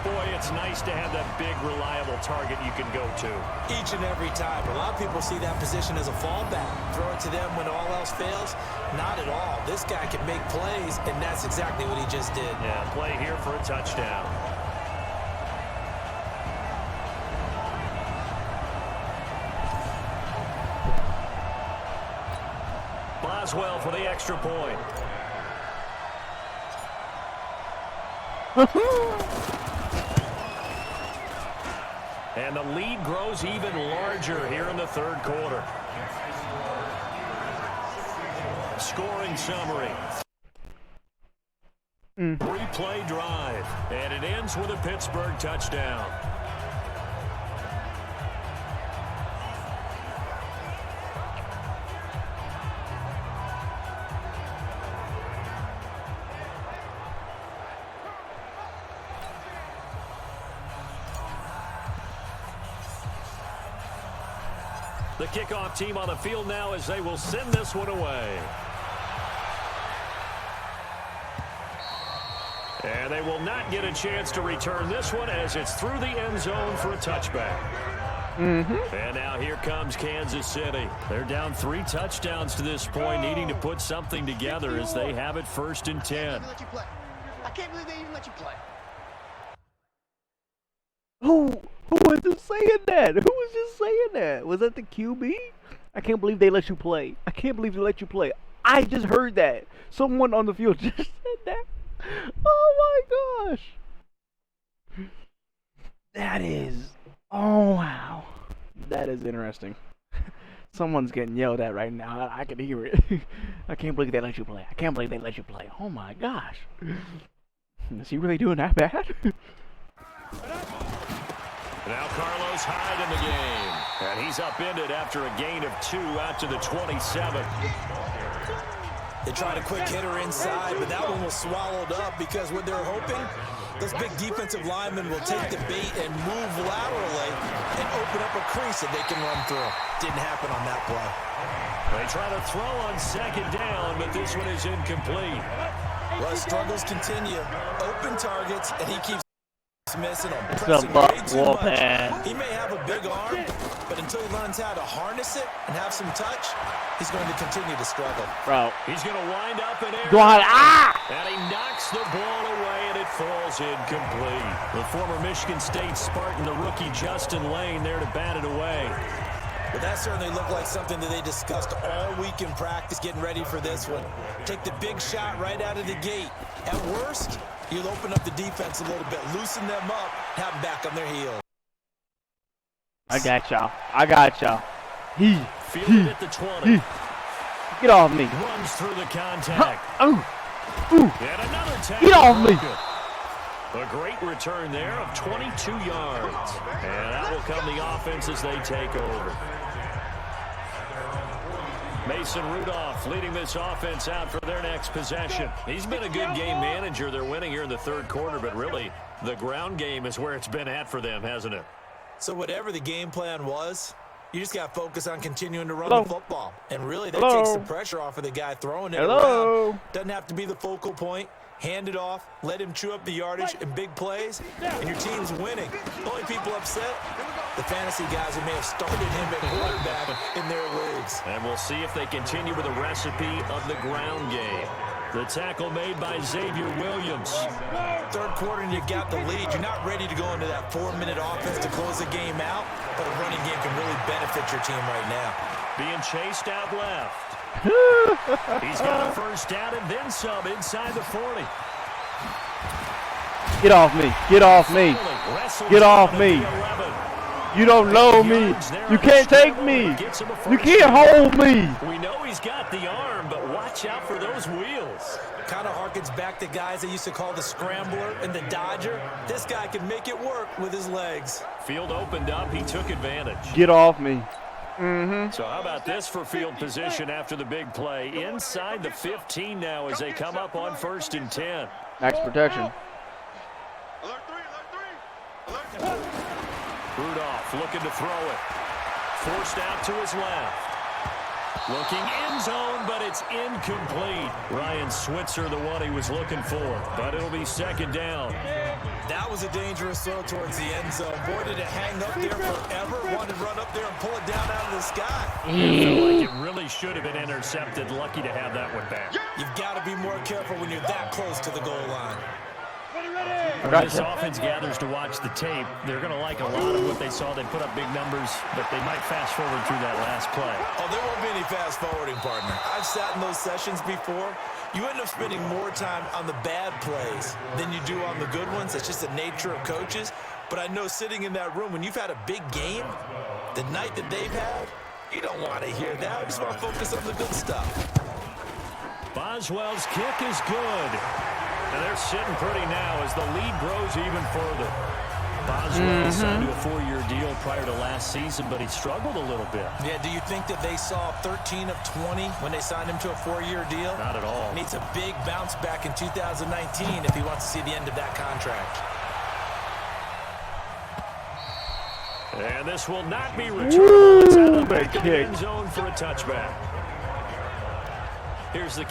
Boy, it's nice to have that big, reliable target you can go to. Each and every time. A lot of people see that position as a fallback. Throw it to them when all else fails. Not at all. This guy can make plays, and that's exactly what he just did. Yeah, play here for a touchdown. Boswell for the extra point. And the lead grows even larger here in the third quarter. Scoring summary. 3-play drive. And it ends with a Pittsburgh touchdown. The kickoff team on the field now as they will send this one away. And they will not get a chance to return this one as it's through the end zone for a touchback. And now here comes Kansas City. They're down 3 touchdowns to this point, needing to put something together as they have it 1st and 10. I can't believe they even let you play. Who was just saying that? Who was just saying that? Was that the QB? I can't believe they let you play. I can't believe they let you play. I just heard that. Someone on the field just said that. Oh my gosh. That is, oh wow. That is interesting. Someone's getting yelled at right now. I can hear it. I can't believe they let you play. I can't believe they let you play. Oh my gosh. Is he really doing that bad? Now Carlos Hyde in the game. And he's upended after a gain of 2 out to the 27. They tried a quick hitter inside, but that one was swallowed up because what they're hoping, those big defensive linemen will take the bait and move laterally and open up a crease that they can run through. Didn't happen on that play. They try to throw on 2nd down, but this one is incomplete. Well, struggles continue. Open targets, and he keeps missing them. It's a Pressing buck way too whoop, much. man. He may have a big arm, but until he learns how to harness it and have some touch, he's going to continue to struggle. Bro. He's going to wind up in air. Go on. Ah! And he knocks the ball away, and it falls incomplete. The former Michigan State Spartan, the rookie Justin Lane, there to bat it away. But that certainly looked like something that they discussed all week in practice, getting ready for this one. Take the big shot right out of the gate. At worst, you'll open up the defense a little bit, loosen them up, have them back on their heels. I got y'all. I got y'all. Fielded at the 20. Get off me. Runs through the contact. Ooh. Ooh. And another tackle. Get off me. A great return there of 22 yards. And that will come the offense as they take over. Mason Rudolph leading this offense out for their next possession. He's been a good game manager. They're winning here in the third quarter, but really the ground game is where it's been at for them, hasn't it? So whatever the game plan was, you just got to focus on continuing to run the football. And really, that takes the pressure off of the guy throwing it around. Doesn't have to be the focal point. Hand it off, let him chew up the yardage and big plays, and your team's winning. The only people upset, the fantasy guys who may have started him at quarterback in their leagues. And we'll see if they continue with the recipe of the ground game. The tackle made by Xavier Williams. Third quarter and you got the lead. You're not ready to go into that 4-minute offense to close the game out. but a running game can really benefit your team right now. Being chased out left. He's got a first down and then some inside the 40. Get off me. Get off me. Get off me. You don't know me. You can't take me. You can't hold me. We know he's got the arm, but watch out for those wheels. Kind of harkens back to guys they used to call the scrambler and the dodger. This guy can make it work with his legs. Field opened up. He took advantage. Get off me. So how about this for field position after the big play? Inside the 15 now as they come up on 1st and 10. Max protection. Rudolph looking to throw it. Forced out to his left. Looking end zone, but it's incomplete. Ryan Switzer, the one he was looking for, but it'll be 2nd down. That was a dangerous throw towards the end zone. Boy, did it hang up there forever. Wanted to run up there and pull it down out of the sky. It felt like it really should have been intercepted. Lucky to have that one back. You've got to be more careful when you're that close to the goal line. When this offense gathers to watch the tape, they're going to like a lot of what they saw. They put up big numbers, but they might fast forward through that last play. Oh, there won't be any fast forwarding, partner. I've sat in those sessions before. You end up spending more time on the bad plays than you do on the good ones. It's just the nature of coaches. But I know sitting in that room, when you've had a big game, the night that they've had, you don't want to hear that. You just want to focus on the good stuff. Boswell's kick is good. And they're sitting pretty now as the lead grows even further. Boswell signed to a 4-year deal prior to last season, but he struggled a little bit. Yeah, do you think that they saw 13 of 20 when they signed him to a 4-year deal? Not at all. Needs a big bounce back in 2019 if he wants to see the end of that contract. And this will not be returned. It's out of the back of the end zone for a touchback. Here's the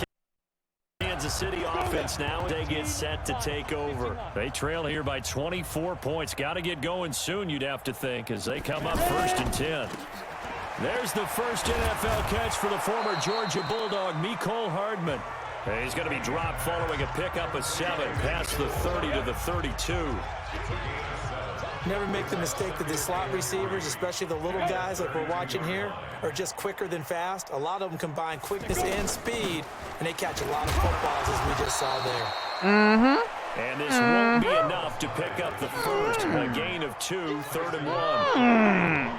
Kansas City offense now. They get set to take over. They trail here by 24 points. Got to get going soon, you'd have to think, as they come up 1st and 10. There's the first NFL catch for the former Georgia Bulldog, Mecole Hardman. He's going to be dropped following a pickup of 7 past the 30 to the 32. Never make the mistake that the slot receivers, especially the little guys like we're watching here, are just quicker than fast. A lot of them combine quickness and speed, and they catch a lot of footballs, as we just saw there. And this won't be enough to pick up the first. A gain of 2, 3rd and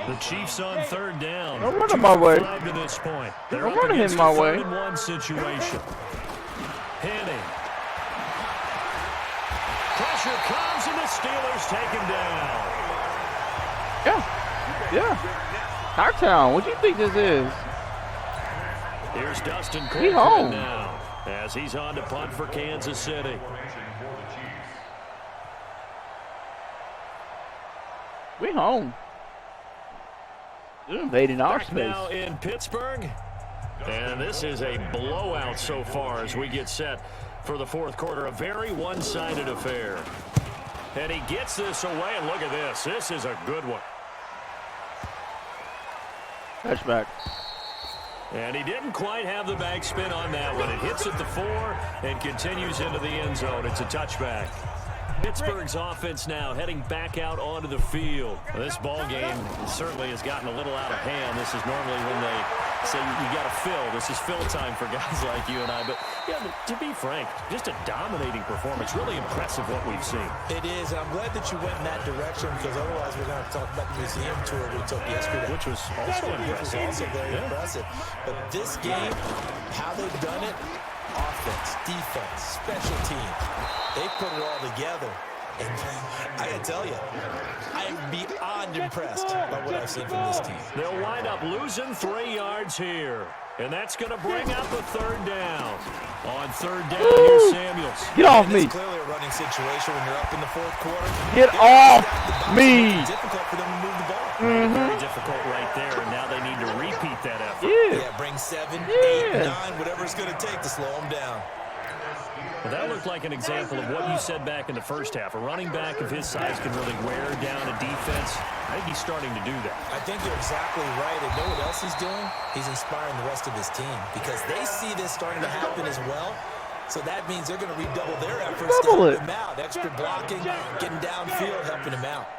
1. The Chiefs on 3rd down. Don't run my way. To this point. They're Don't up run against in my a way. 3rd and 1 situation. Henning. Pressure comes, and the Steelers take him down. Yeah. Knockdown. What do you think this is? Here's Dustin He home. Colquitt now as he's on to punt for Kansas City. We home. They're invading our Back space. now in Pittsburgh. And this is a blowout so far as we get set for the 4th quarter. A very one-sided affair. And he gets this away, and look at this. This is a good one. Touchback. And he didn't quite have the backspin on that one. It hits at the 4 and continues into the end zone. It's a touchback. Pittsburgh's offense now heading back out onto the field. This ball game certainly has gotten a little out of hand. This is normally when they say you got to fill. This is fill time for guys like you and I. But yeah, to be frank, just a dominating performance. Really impressive what we've seen. It is, and I'm glad that you went in that direction, because otherwise we're going to talk about the museum tour we took yesterday. Which was also impressive. Which was also very impressive. But this game, how they've done it, offense, defense, special teams, they put it all together. And I got to tell you, I am beyond impressed by what I've seen from this team. They'll wind up losing 3 yards here. And that's going to bring up a 3rd down. On 3rd down, here's Samuels. Get off me. It's clearly a running situation when you're up in the 4th quarter. Get off me. It's difficult for them to move the ball. Very difficult right there, and now they need to repeat that effort. Yeah, bring 7, 8, 9, whatever it's going to take to slow them down. Well, that looked like an example of what you said back in the first half. A running back of his size can really wear down a defense. I think he's starting to do that. I think you're exactly right. And know what else he's doing? He's inspiring the rest of his team, because they see this starting to happen as well. So that means they're going to redouble their efforts to help him out. Extra blocking, getting downfield, helping him out.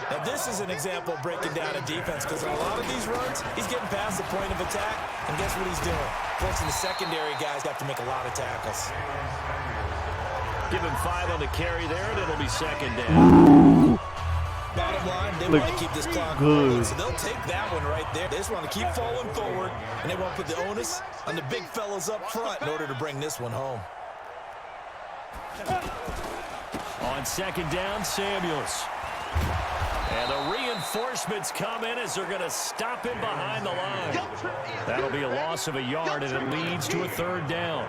Now this is an example of breaking down a defense, because in a lot of these runs, he's getting past the point of attack, and guess what he's doing? Forcing the secondary guys have to make a lot of tackles. Give him 5 on the carry there, and it'll be second down. Bottom line, they want to keep this clock rolling, so they'll take that one right there. They just want to keep falling forward, and they want to put the onus on the big fellas up front in order to bring this one home. On second down, Samuels. And the reinforcements come in as they're going to stop him behind the line. That'll be a loss of a yard, and it leads to a third down.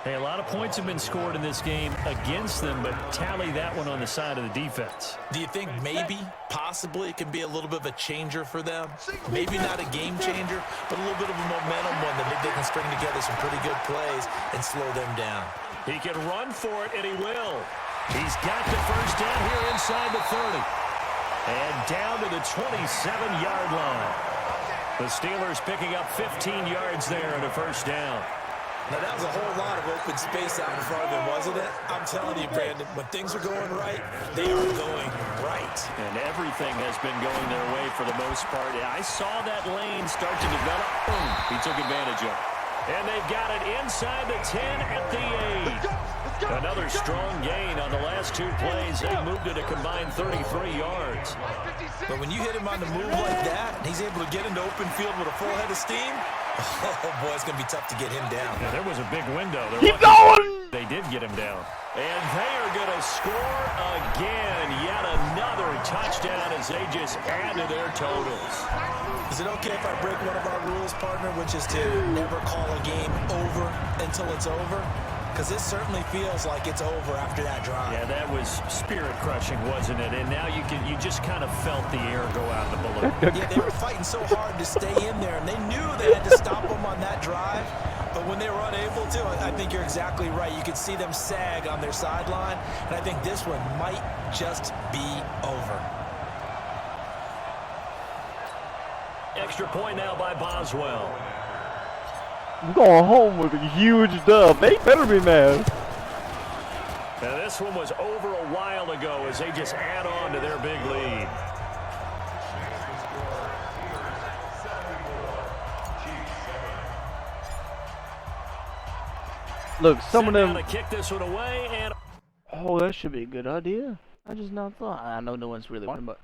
Hey, a lot of points have been scored in this game against them, but tally that one on the side of the defense. Do you think maybe, possibly, it can be a little bit of a changer for them? Maybe not a game changer, but a little bit of a momentum one that maybe they can string together some pretty good plays and slow them down. He can run for it, and he will. He's got the first down here inside the 30. And down to the 27-yard line. The Steelers picking up 15 yards there on a first down. Now, that was a whole lot of open space out in front of them, wasn't it? I'm telling you, Brandon, when things are going right, they are going right. And everything has been going their way for the most part. Yeah, I saw that lane start to develop. Boom, he took advantage of it. And they've got it inside the 10 at the 8. Another strong gain on the last 2 plays. They moved it a combined 33 yards. But when you hit him on the move like that, and he's able to get into open field with a full head of steam, oh, boy, it's going to be tough to get him down. Yeah, there was a big window. Keep going! They did get him down. And they are going to score again. Yet another touchdown as they just add to their totals. Is it okay if I break one of our rules, partner, which is to never call a game over until it's over? Because this certainly feels like it's over after that drive. Yeah, that was spirit-crushing, wasn't it? And now you just kind of felt the air go out of the balloon. Yeah, they were fighting so hard to stay in there, and they knew they had to stop them on that drive. But when they were unable to, I think you're exactly right. You could see them sag on their sideline, and I think this one might just be over. Extra point now by Boswell. We're going home with a huge dub. They better be mad. Now this one was over a while ago as they just add on to their big lead. Look, some of them. To kick this one away, and oh, that should be a good idea. I just not thought. I know no one's really wanting, but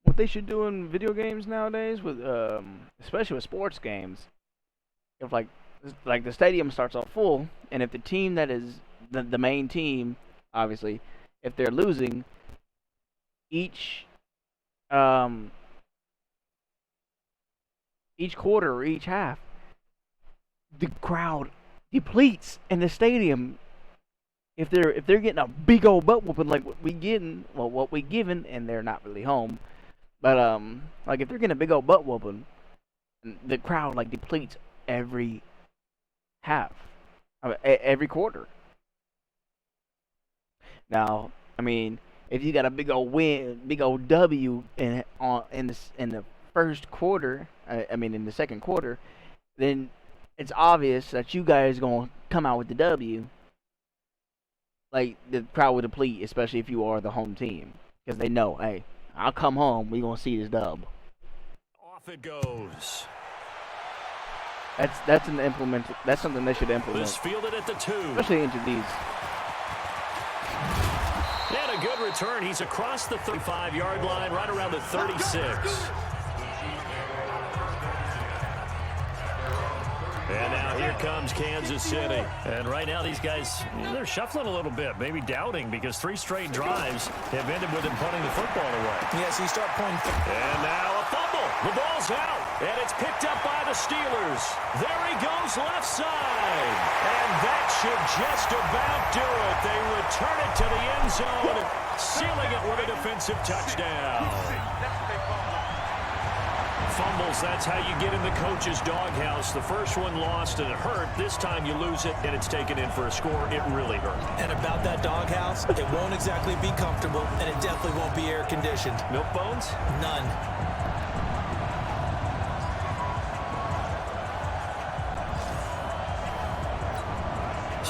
what they should do in video games nowadays, with especially with sports games, if like the stadium starts off full, and if the team that is the main team, obviously, if they're losing, each quarter or each half, the crowd depletes in the stadium. If they're getting a big old butt whooping like what we given, and they're not really home, but like if they're getting a big old butt whooping, the crowd like depletes every half, every quarter. Now, I mean, if you got a big old win, big old W in the first quarter, in the second quarter, then it's obvious that you guys gonna come out with the W. Like the crowd will deplete, especially if you are the home team, because they know, hey, I'll come home. We gonna see this dub. Off it goes. That's something they should implement. This fielded at the 2. Especially into these. And a good return. He's across the 35-yard line, right around the 36. And now here comes Kansas City. And right now these guys, they're shuffling a little bit, maybe doubting, because 3 straight drives have ended with them punting the football away. Yeah, so you start pointing. And now a fumble. The ball's out. And it's picked up by the Steelers. There he goes left side. And that should just about do it. They return it to the end zone, sealing it with a defensive touchdown. Fumbles, that's how you get in the coach's doghouse. The first one lost and it hurt. This time you lose it and it's taken in for a score. It really hurt. And about that doghouse, it won't exactly be comfortable, and it definitely won't be air conditioned. Milk bones? None.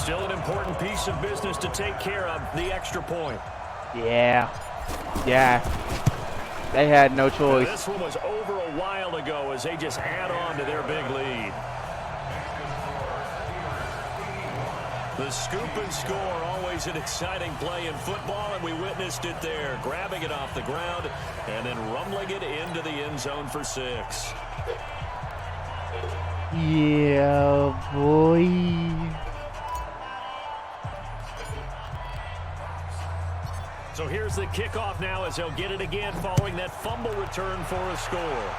Still an important piece of business to take care of, the extra point. Yeah. They had no choice. This one was over a while ago as they just add on to their big lead. The scoop and score, always an exciting play in football, and we witnessed it there, grabbing it off the ground and then rumbling it into the end zone for 6. Yeah, boy. So here's the kickoff now as they'll get it again following that fumble return for a score.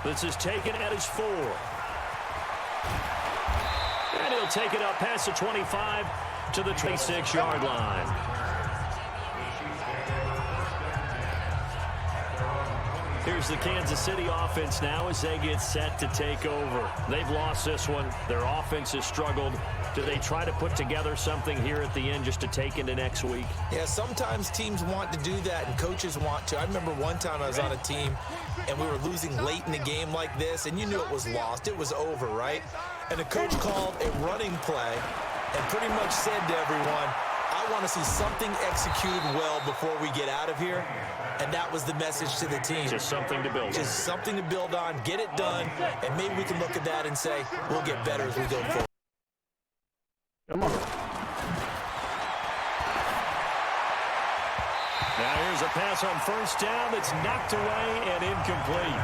This is taken at his 4. And he'll take it up past the 25 to the 26-yard line. Here's the Kansas City offense now as they get set to take over. They've lost this one. Their offense has struggled. Do they try to put together something here at the end just to take into next week? Yeah, sometimes teams want to do that and coaches want to. I remember one time I was on a team and we were losing late in the game like this, and you knew it was lost. It was over, right? And the coach called a running play and pretty much said to everyone, I want to see something executed well before we get out of here. And that was the message to the team. Just something to build on. Just something to build on, get it done, and maybe we can look at that and say, we'll get better as we go forward. Come on. Now here's a pass on first down that's knocked away and incomplete.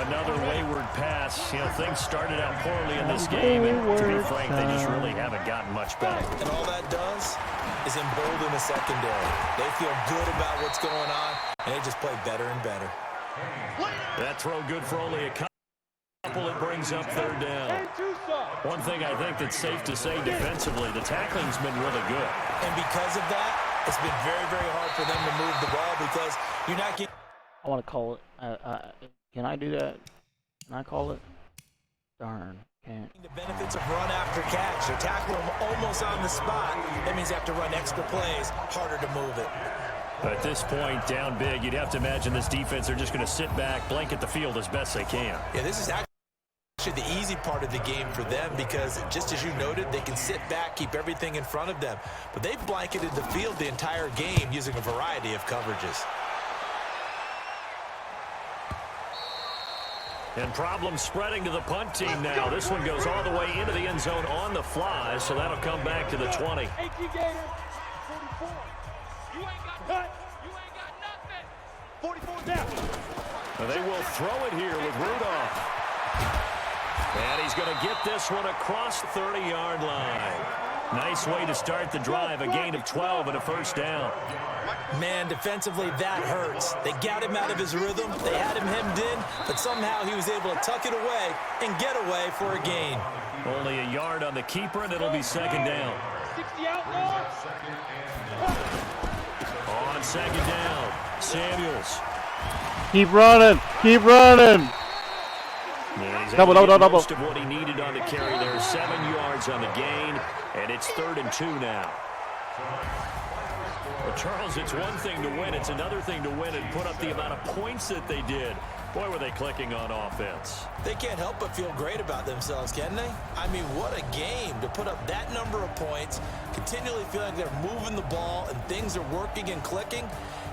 Another wayward pass. You know, things started out poorly in this game, and to be frank, they just really haven't gotten much better. And all that does is embolden the secondary. They feel good about what's going on, and they just play better and better. That throw good for only a couple. It brings up third down. One thing I think that's safe to say defensively, the tackling's been really good. And because of that, it's been very, very hard for them to move the ball because you're not getting... I want to call it. Can I do that? Can I call it? Darn, can't. The benefits of run after catch. They tackle them almost on the spot. That means they have to run extra plays, harder to move it. At this point, down big, you'd have to imagine this defense are just going to sit back, blanket the field as best they can. Yeah, this is actually the easy part of the game for them because, just as you noted, they can sit back, keep everything in front of them. But they've blanketed the field the entire game using a variety of coverages. And problems spreading to the punt team now. This one goes all the way into the end zone on the fly, so that'll come back to the 20. They will throw it here with Rudolph. And he's going to get this one across the 30-yard line. Nice way to start the drive, a gain of 12 and a first down. Man, defensively, that hurts. They got him out of his rhythm. They had him hemmed in, but somehow he was able to tuck it away and get away for a gain. Only a yard on the keeper, and it'll be second down. On second down, Samuels. Keep running. Keep running. Double. Most of what he needed on the carry there. 7 yards on the gain, and it's 3rd and 2 now. Well, Charles, it's one thing to win. It's another thing to win and put up the amount of points that they did. Boy, were they clicking on offense. They can't help but feel great about themselves, can they? I mean, what a game to put up that number of points, continually feel like they're moving the ball and things are working and clicking.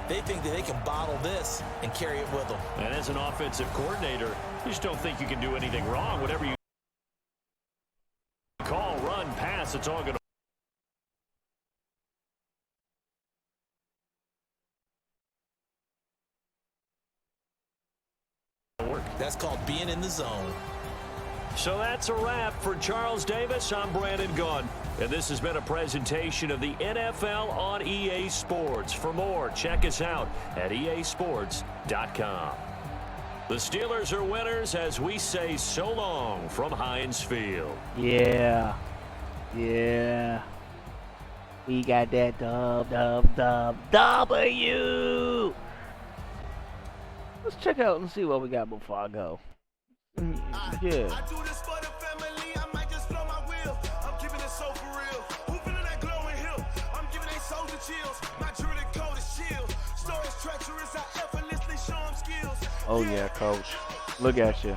They think that they can bottle this and carry it with them. And as an offensive coordinator, you just don't think you can do anything wrong. Whatever you call, run, pass, it's all going to work. That's called being in the zone. So that's a wrap for Charles Davis. I'm Brandon Gunn. And this has been a presentation of the NFL on EA Sports. For more, check us out at easports.com. The Steelers are winners as we say so long from Heinz Field. Yeah. We got that W. Let's check out and see what we got before I go. Yeah. I do this for the family. I might just blow my wheel. I'm keeping it so for real. Who feeling that glowing hill? I'm giving they soldier chills. My jewelry code is shield. Stories treacherous. I effortlessly show them skills. Oh yeah, coach. Look at you.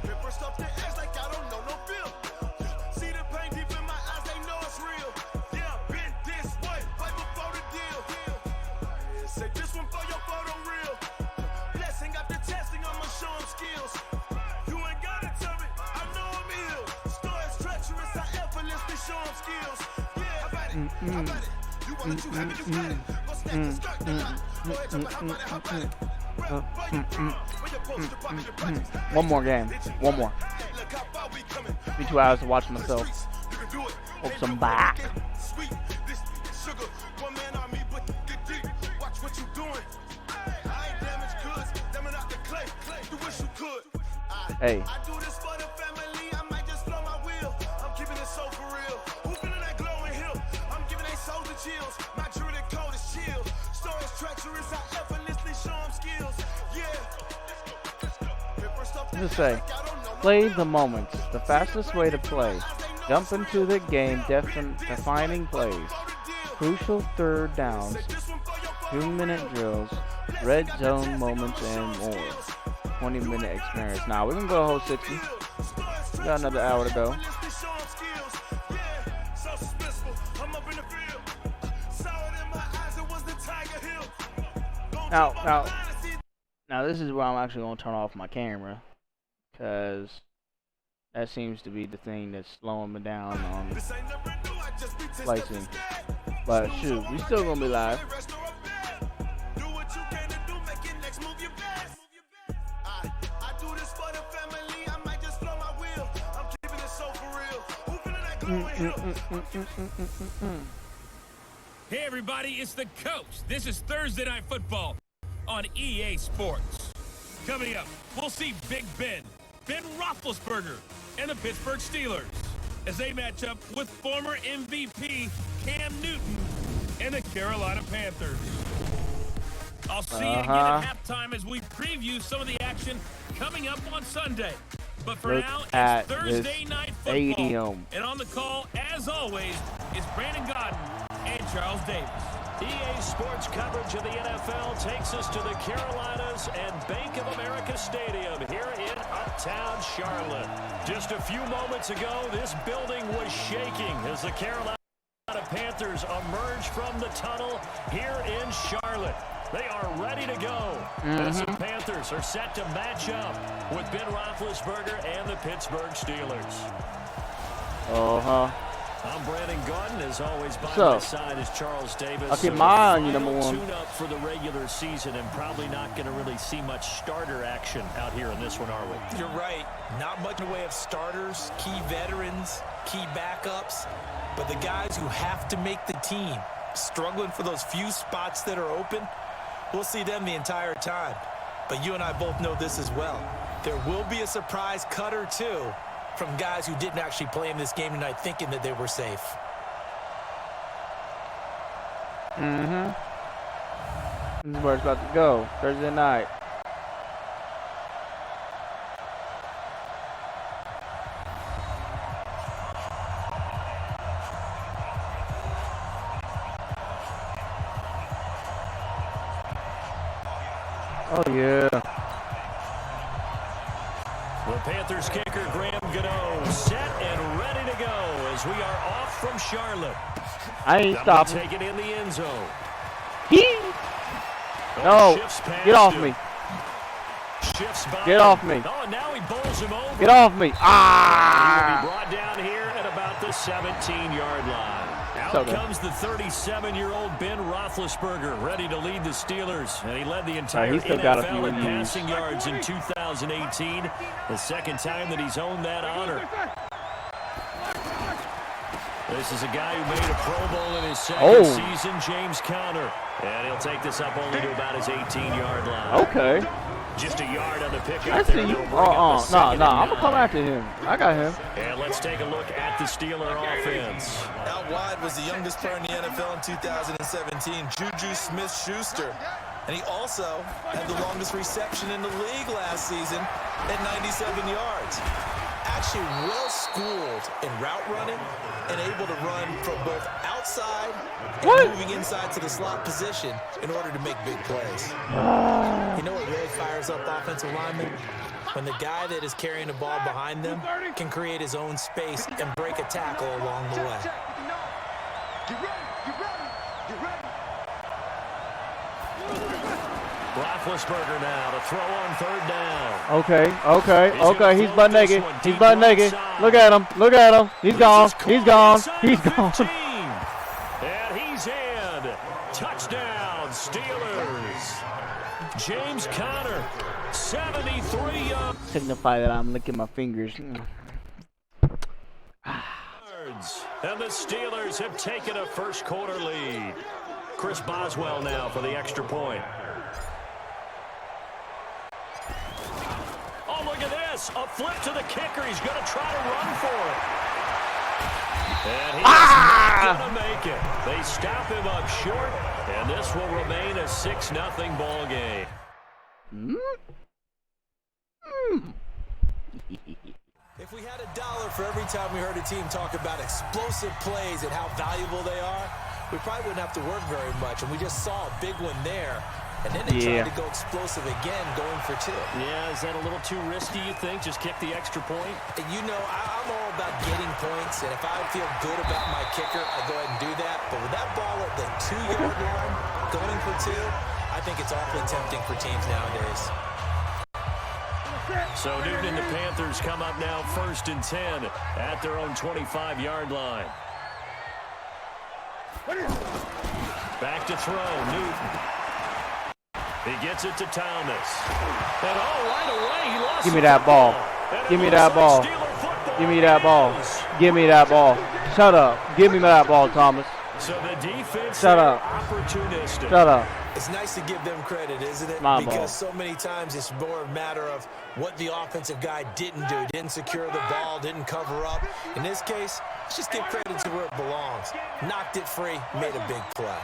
One more game. One more. Be 2 hours to watch myself. Hope some back. Hey. Just say, play the moments. The fastest way to play. Jump into the game, defining plays. Crucial third downs. 2-minute drills. Red zone moments and more. 20-minute experience. Now we can go a whole 60. We got another hour to go. Now this is where I'm actually gonna turn off my camera, cause that seems to be the thing that's slowing me down on splicing. But shoot, we still gonna be live. Hey everybody, it's the coach. This is Thursday Night Football on EA Sports. Coming up, we'll see Big Ben Roethlisberger, and the Pittsburgh Steelers as they match up with former MVP Cam Newton and the Carolina Panthers. I'll see you again at halftime as we preview some of the action coming up on Sunday. But for now, it's Thursday Night Football. Stadium. And on the call, as always, is Brandon Godden and Charles Davis. EA Sports coverage of the NFL takes us to the Carolinas and Bank of America Stadium here in Uptown Charlotte. Just a few moments ago, this building was shaking as the Carolina Panthers emerge from the tunnel here in Charlotte. They are ready to go. As the Panthers are set to match up with Ben Roethlisberger and the Pittsburgh Steelers. I'm Brandon Gordon, as always. By my side is Charles Davis. I'll keep my eye on you, number one. Tune up for the regular season, and probably not going to really see much starter action out here in this one, are we? You're right. Not much in the way of starters, key veterans, key backups, but the guys who have to make the team, struggling for those few spots that are open, we'll see them the entire time. But you and I both know this as well. There will be a surprise cut or two from guys who didn't actually play in this game tonight thinking that they were safe. This is where it's about to go. Thursday night. Oh, yeah. The Panthers kicker, Graham Gano, set and ready to go as we are off from Charlotte. I ain't stopping. Take it in the end zone. No, get off me. Get off me. Oh, now he bowls him over. Get off me. He will be brought down here at about the 17-yard line. Out comes the 37-year-old Ben Roethlisberger, ready to lead the Steelers. And he led the entire NFL in passing yards in 2018, the second time that he's owned that honor. This is a guy who made a Pro Bowl in his second season, James Conner. And he'll take this up only to about his 18-yard line. Okay. Just a yard on the pickup. I see you. No, I'm going to come after him. I got him. And let's take a look at the Steeler offense. Out wide was the youngest player in the NFL in 2017, Juju Smith-Schuster. And he also had the longest reception in the league last season at 97 yards. Actually well-schooled in route running and able to run from both outside and moving inside to the slot position in order to make big plays. You know what really fires up offensive linemen? When the guy that is carrying the ball behind them can create his own space and break a tackle along the way. Roethlisberger now to throw on third down. Okay. He's butt naked. Look at him. He's gone. He's gone. James Conner, 73 yards. Signify that I'm licking my fingers. And the Steelers have taken a first quarter lead. Chris Boswell now for the extra point. Oh, look at this. A flip to the kicker. He's going to try to run for it. And he's not going to make it. They stop him up short, and this will remain a 6-0 ball game. If we had $1 for every time we heard a team talk about explosive plays and how valuable they are, we probably wouldn't have to work very much. And we just saw a big one there. And then they tried to go explosive again, going for 2. Yeah, is that a little too risky, you think? Just kick the extra point? And you know, I'm all about getting points. And if I feel good about my kicker, I go ahead and do that. But with that ball at the 2-yard line, going for 2, I think it's awfully tempting for teams nowadays. So Newton and the Panthers come up now 1st and 10 at their own 25-yard line. Back to throw, Newton. He gets it to Thomas. And right away, he lost. Give me that ball. Give me that ball. Give me that ball. Give me that ball. Shut up. Give me that ball, Thomas. So the defense Shut up. Opportunistic. Shut up. It's nice to give them credit, isn't it? My because ball. so many times it's more a matter of what the offensive guy didn't do. Didn't secure the ball, didn't cover up. In this case, let's just give credit to where it belongs. Knocked it free, made a big play.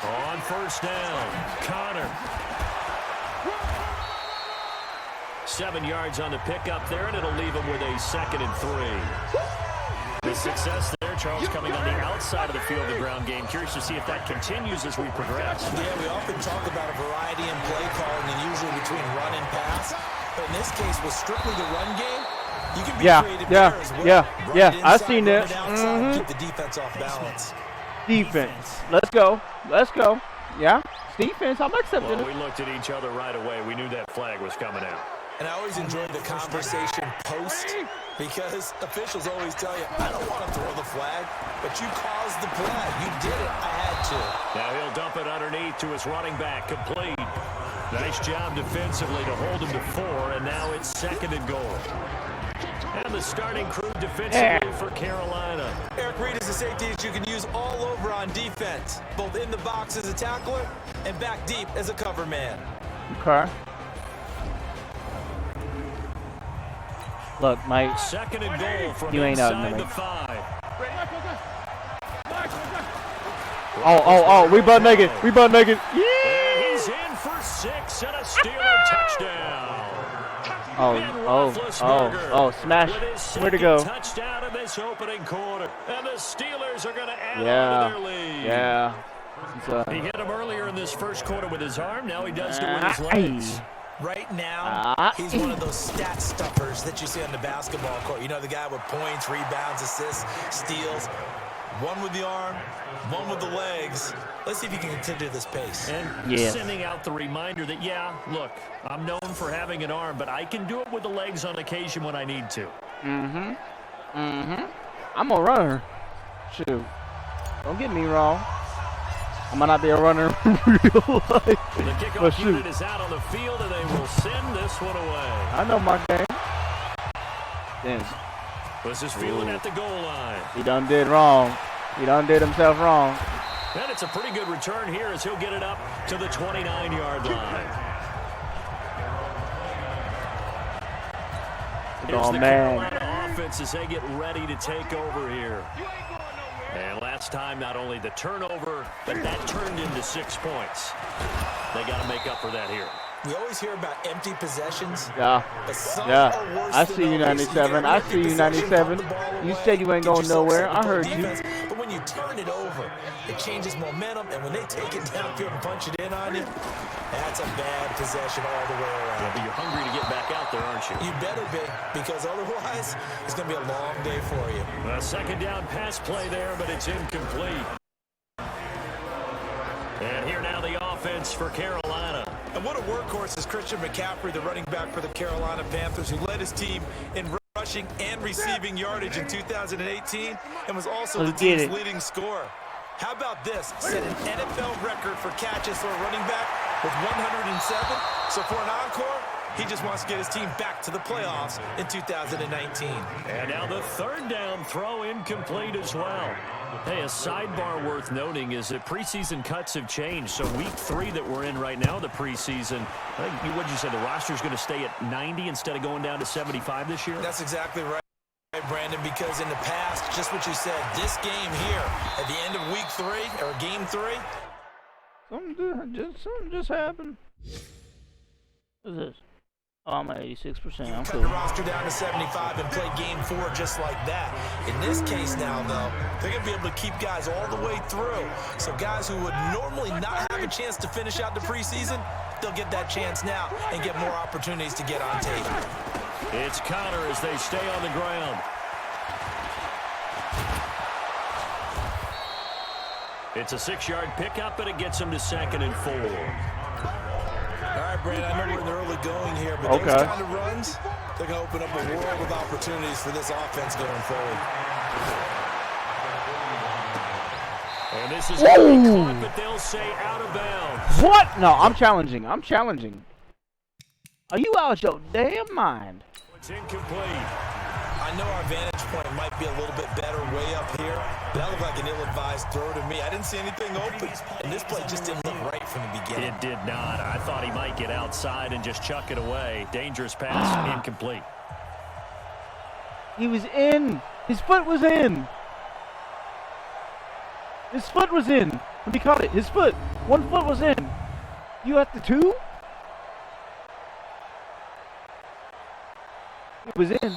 On 1st down, Conner. 7 yards on the pickup there, and it'll leave him with a 2nd and 3. The success there, Charles, coming on the outside of the field of the ground game. Curious to see if that continues as we progress. Yeah, we often talk about a variety in play calling and usually between run and pass. But in this case, with strictly the run game, you can be creative there as well. Yeah. I've seen that. Keep the defense off balance. Defense. Let's go. Let's go. Yeah. It's defense. I'm accepting Well, it. we looked at each other right away. We knew that flag was coming out. And I always enjoy the conversation post because officials always tell you, I don't want to throw the flag, but you caused the play. You did it. I had to. Now he'll dump it underneath to his running back. Complete. Nice job defensively to hold him to 4, and now it's 2nd and goal. And the starting crew defensively for Carolina. Eric Reid is a safety that you can use all over on defense, both in the box as a tackler and back deep as a cover man. Okay. Look, Mike. 2nd and goal from You ain't out inside in the the 5. Oh, we butt naked. We butt naked. And he's in for 6 and a Steeler touchdown. Smash. Where'd it go? Touchdown in this opening quarter. And the Steelers are going to add on to their lead. Yeah. He hit him earlier in this first quarter with his arm. Now he does it with his legs. Right now, he's one of those stat stuffers that you see on the basketball court. You know, the guy with points, rebounds, assists, steals. One with the arm, one with the legs. Let's see if he can continue this pace. And sending out the reminder that, look, I'm known for having an arm, but I can do it with the legs on occasion when I need to. I'm a runner. Shoot. Don't get me wrong. I might not be a runner in real life. The kickoff unit is out on the field, and they will send this one away. I know my game. Damn. Was his feeling at the goal line. He done did wrong. He done did himself wrong. And it's a pretty good return here as he'll get it up to the 29-yard line. Here's the Carolina offense as they get ready to take over here. And last time, not only the turnover, but that turned into 6 points. They got to make up for that here. We always hear about empty possessions. Yeah. I see you, 97. I see you, 97. You said you ain't going nowhere. I heard you. But when you turn it over, it changes momentum. And when they take it downfield and punch it in on you, that's a bad possession all the way around. Yeah, but you're hungry to get back out there, aren't you? You better be, because otherwise, it's going to be a long day for you. A 2nd down pass play there, but it's incomplete. And here now the offense for Carolina. And what a workhorse is Christian McCaffrey, the running back for the Carolina Panthers, who led his team in rushing and receiving yardage in 2018 and was also the team's leading scorer. How about this? Set an NFL record for catches for a running back with 107. So for an encore, he just wants to get his team back to the playoffs in 2019. And now the third down throw incomplete as well. Hey, a sidebar worth noting is that preseason cuts have changed. So week 3 that we're in right now, the preseason, I think, what did you say, the roster's going to stay at 90 instead of going down to 75 this year? That's exactly right, Brandon, because in the past, just what you said, this game here, at the end of week 3, or game 3. Something just happened. What's this? Oh, I'm at 86%. I'm Cut cool. the roster down to 75 and play game 4 just like that. In this case now, though, they're going to be able to keep guys all the way through. So guys who would normally not have a chance to finish out the preseason, they'll get that chance now and get more opportunities to get on tape. It's Connor as they stay on the ground. It's a 6-yard pickup, and it gets him to 2nd and 4. All right, Brandon, I know we're in the early going here, but those kind of runs, they're going to open up a world of opportunities for this offense going forward. And this is going to be caught, but they'll say out of bounds. What? No, I'm challenging. Are you out your damn mind? It's incomplete. I know our vantage point might be a little bit better way up here. That looked like an ill-advised throw to me. I didn't see anything open, and this play just didn't look right from the beginning. It did not. I thought he might get outside and just chuck it away. Dangerous pass, incomplete. He was in. His foot was in. His foot was in. When he caught it, his foot. One foot was in. You at the 2? It was in.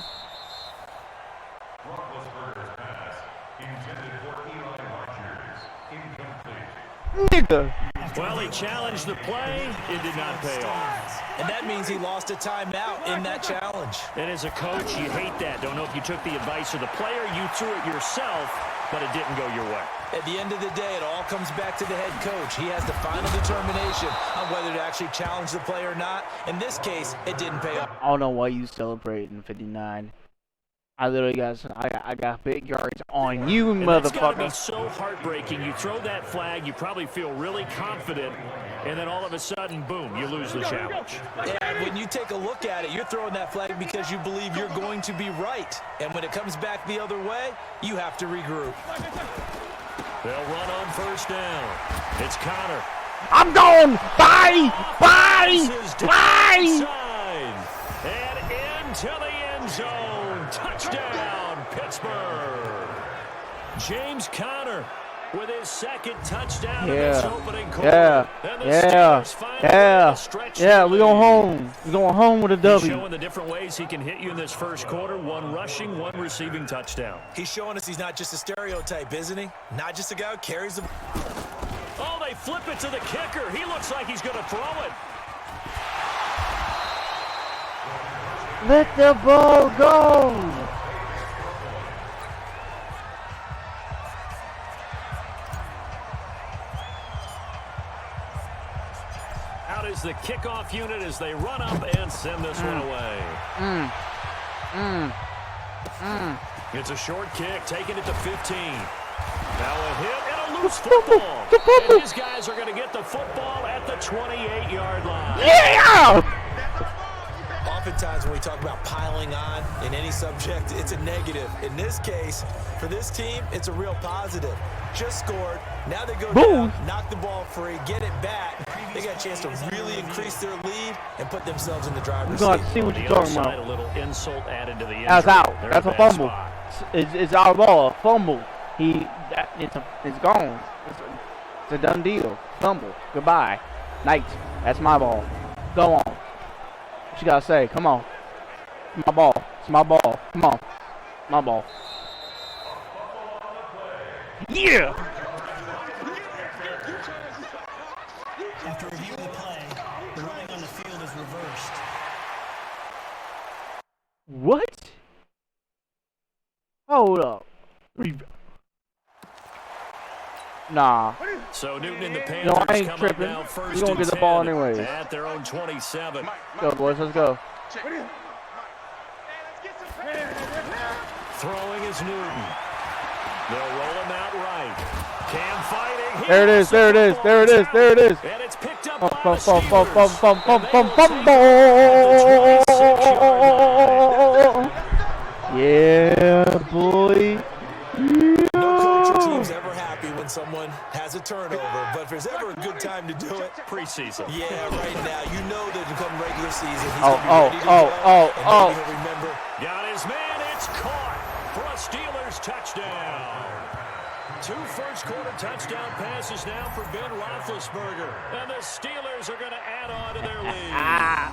Nigga. Well, he challenged the play. It did not pay off. And that means he lost a timeout in that challenge. And as a coach, you hate that. Don't know if you took the advice of the player, you threw it yourself, but it didn't go your way. At the end of the day, it all comes back to the head coach. He has the final determination on whether to actually challenge the play or not. In this case, it didn't pay off. I don't know why you celebrating 59. I literally got big yards on you, and motherfucker. That's gotta be so heartbreaking. You throw that flag, you probably feel really confident, and then all of a sudden, boom, you lose the challenge. Yeah, when you take a look at it, you're throwing that flag because you believe you're going to be right. And when it comes back the other way, you have to regroup. They'll run on 1st down. It's Connor. I'm gone! Bye! Bye! Bye! And into the end zone. Touchdown, Pittsburgh. James Conner with his 2nd touchdown in his opening quarter. Yeah, we're going home. We're going home with a W. He's showing the different ways he can hit you in this first quarter. 1 rushing, 1 receiving touchdown. He's showing us he's not just a stereotype, isn't he? Not just a guy who carries the... Oh, they flip it to the kicker. He looks like he's going to throw it. Let the ball go. Out is the kickoff unit as they run up and send this one away. It's a short kick, taking it to 15. Now a hit and a loose football. And these guys are going to get the football at the 28-yard line. Yeah! Oftentimes when we talk about piling on in any subject, it's a negative. In this case, for this team, it's a real positive. Just scored. Now they go down, knock the ball free, get it back. They got a chance to really increase their lead and put themselves in the driver's seat. See what you're talking about. A little insult added to the injury. That's out. That's a fumble. It's our ball. Fumble. It's gone. It's a done deal. Fumble. Goodbye. Night. That's my ball. Go on. What you gotta say? Come on. My ball. It's my ball. Come on. My ball. Yeah! After reviewing the play, the running on the field is reversed. What? Hold up. Nah. So Newton and the Panthers No, I ain't come tripping. up now first You gonna and get the 10 ball anyways. at their own 27. Go, boys. Let's go. Throwing is Newton. They'll roll him out right. Cam fighting. There it is. There it is. There it is. There it is. And it's picked up Yeah, boy. No coach or team's ever happy when someone has a turnover, but if there's ever a good time to do it, preseason. Yeah, right now. You know that come regular season, he's Oh, going to be ready to go. And maybe he'll remember. Got his man. It's caught for a Steelers touchdown. 2 first-quarter touchdown passes now for Ben Roethlisberger. And the Steelers are going to add on to their lead.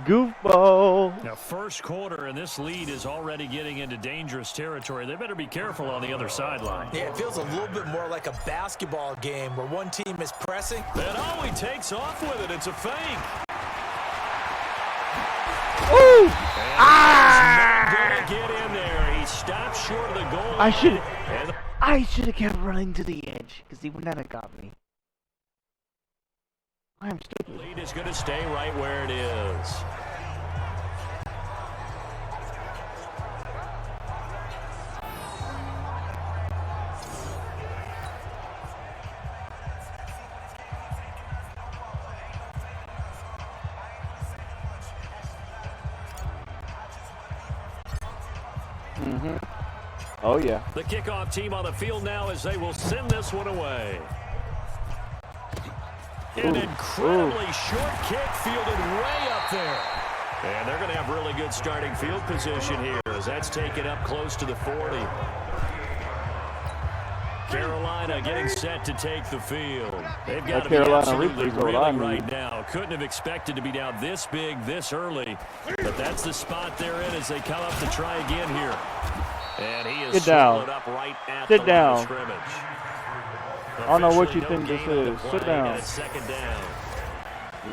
Goofball. Now, first quarter, and this lead is already getting into dangerous territory. They better be careful on the other sideline. Yeah, it feels a little bit more like a basketball game where one team is pressing. And he takes off with it. It's a fake. Ooh! Not gonna get in there. He stops short of the goal. I should have kept running to the edge because he would not have got me. I am stupid. Lead is going to stay right where it is. Oh, yeah. The kickoff team on the field now as they will send this one away. An incredibly short kick fielded way up there. And they're going to have really good starting field position here as that's taken up close to the 40. Carolina getting set to take the field. They've got to be absolutely reeling right now. Couldn't have expected to be down this big this early. But that's the spot they're in as they come up to try again here. And he is swallowed up right at the line of scrimmage. I don't know what you think this is. Sit down. Second down.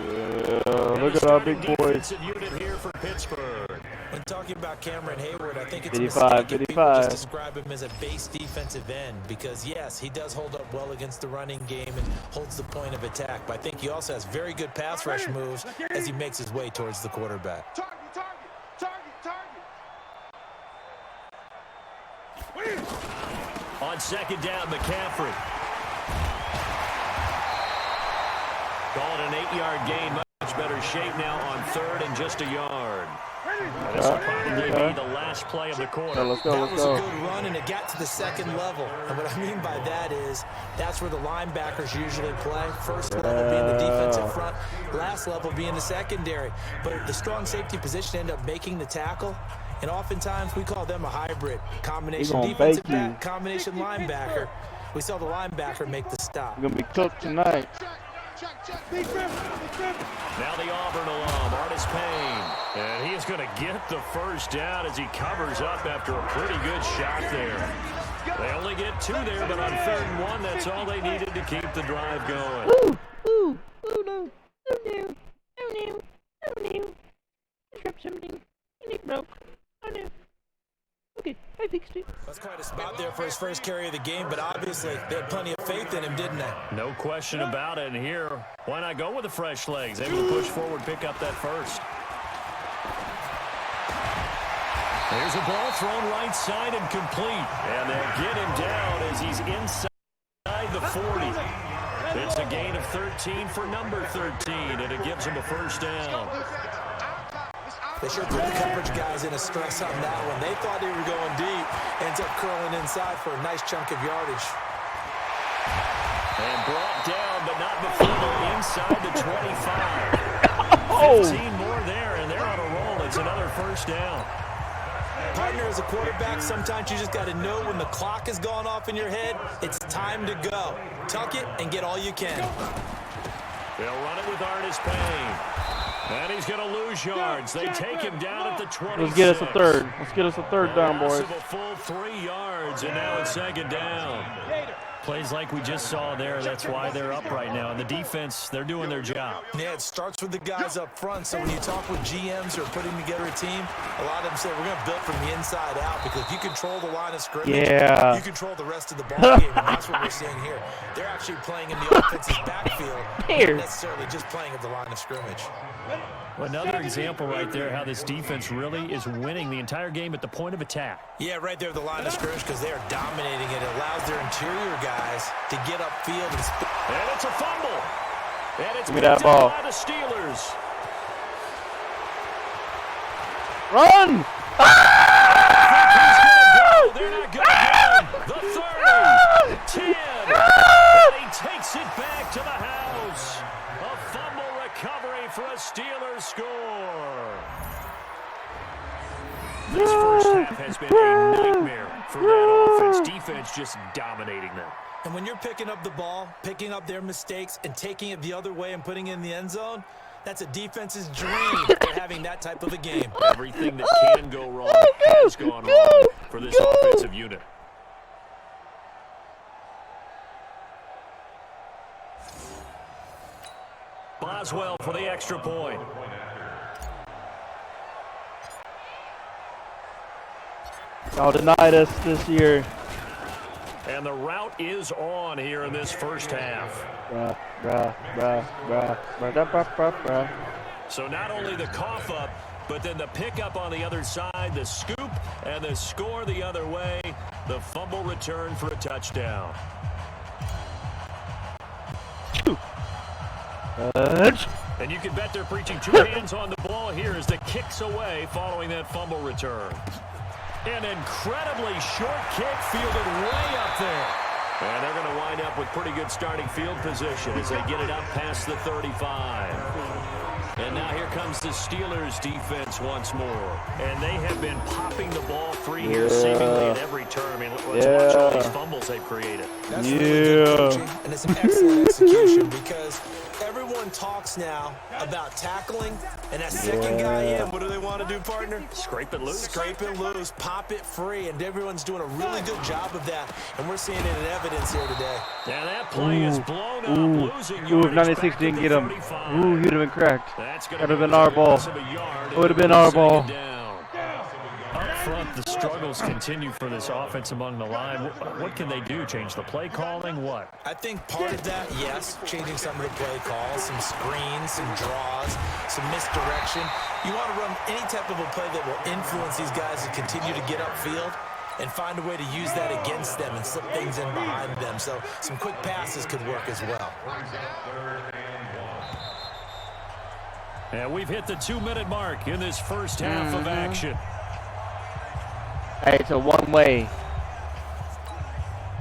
Yeah, look at our big boys. Here for Pittsburgh. When talking about Cameron Hayward, I think it's 55, 55. Just describe him as a base defensive end because, yes, he does hold up well against the running game and holds the point of attack. But I think he also has very good pass rush moves as he makes his way towards the quarterback. On second down, McCaffrey. Call it an 8-yard gain. Much better shape now on third and just a yard. This will probably be the last play of the quarter. Let's go. That was a good run, and it got to the second level. And what I mean by that is that's where the linebackers usually play. First level being the defensive front, last level being the secondary. But the strong safety position ended up making the tackle. And oftentimes we call them a hybrid. Combination defensive back, combination linebacker. We saw the linebacker make the stop. We're going to be cooked tonight. Now the Auburn alum, Markipaine. And he is going to get the first down as he covers up after a pretty good shot there. They only get 2 there, but on 3rd and 1, that's all they needed to keep the drive going. Ooh, no. Oh, no. I dropped something, and it broke. Oh, no. Okay, I fixed it. That's quite a spot there for his first carry of the game, but obviously they had plenty of faith in him, didn't they? No question about it. And here, why not go with the fresh legs? Able to push forward, pick up that first. There's a ball thrown right side and complete. And they'll get him down as he's inside the 40. It's a gain of 13 for number 13, and it gives him a first down. They sure put the coverage guys in a stress on that one. They thought they were going deep. Ends up curling inside for a nice chunk of yardage. And brought down, but not before they're inside the 25. 15 more there, and they're on a roll. It's another first down. Partner, as a quarterback, sometimes you just got to know when the clock has gone off in your head, it's time to go. Tuck it and get all you can. They'll run it with Markipaine. And he's going to lose yards. They take him down at the 26. Let's get us a third. Let's get us a third down, boys. A full 3 yards, and now it's second down. Plays like we just saw there. That's why they're up right now. And the defense, they're doing their job. Yeah, it starts with the guys up front. So when you talk with GMs who are putting together a team, a lot of them say we're going to build from the inside out because if you control the line of scrimmage, you control the rest of the ball game. And that's what we're seeing here. They're actually playing in the offense's backfield, not necessarily just playing at the line of scrimmage. Well, another example right there how this defense really is winning the entire game at the point of attack. Yeah, right there at the line of scrimmage because they are dominating it. It allows their interior guys to get upfield and it's a fumble. And it's Give me that ball. by the Steelers. Run! They're not going to get him. The 30, 10, and he takes it back to the house. A fumble recovery for a Steelers score. This first half has been a nightmare for that offense. Defense just dominating them. And when you're picking up the ball, picking up their mistakes, and taking it the other way and putting it in the end zone, that's a defense's dream for having that type of a game. Everything that can go wrong has gone wrong for this offensive unit. Boswell for the extra point. Y'all denied us this year. And the route is on here in this first half. So not only the cough up, but then the pickup on the other side, the scoop, and the score the other way. The fumble return for a touchdown. And you can bet they're preaching two hands on the ball here as the kick's away following that fumble return. An incredibly short kick fielded way up there. And they're going to wind up with pretty good starting field position as they get it up past the 35. And now here comes the Steelers defense once more. And they have been popping the ball free here seemingly at every turn. I mean, let's watch all these fumbles they've created. That's really good coaching, and it's an excellent execution because everyone talks now about tackling, and that second guy in, what do they want to do, partner? Scrape it loose. Scrape it loose, pop it free, and everyone's doing a really good job of that, and we're seeing it in evidence here today. And that play is blown up, losing yardage. If 96 didn't get him, he'd have been cracked. That would have been our ball. It would have been our ball. Up front, the struggles continue for this offense among the line. What can they do? Change the play calling? What? I think part of that, yes, changing some of the play calls, some screens, some draws, some misdirection. You want to run any type of a play that will influence these guys to continue to get upfield and find a way to use that against them and slip things in behind them. So some quick passes could work as well. And we've hit the 2-minute mark in this first half of action. Hey, it's a one-way.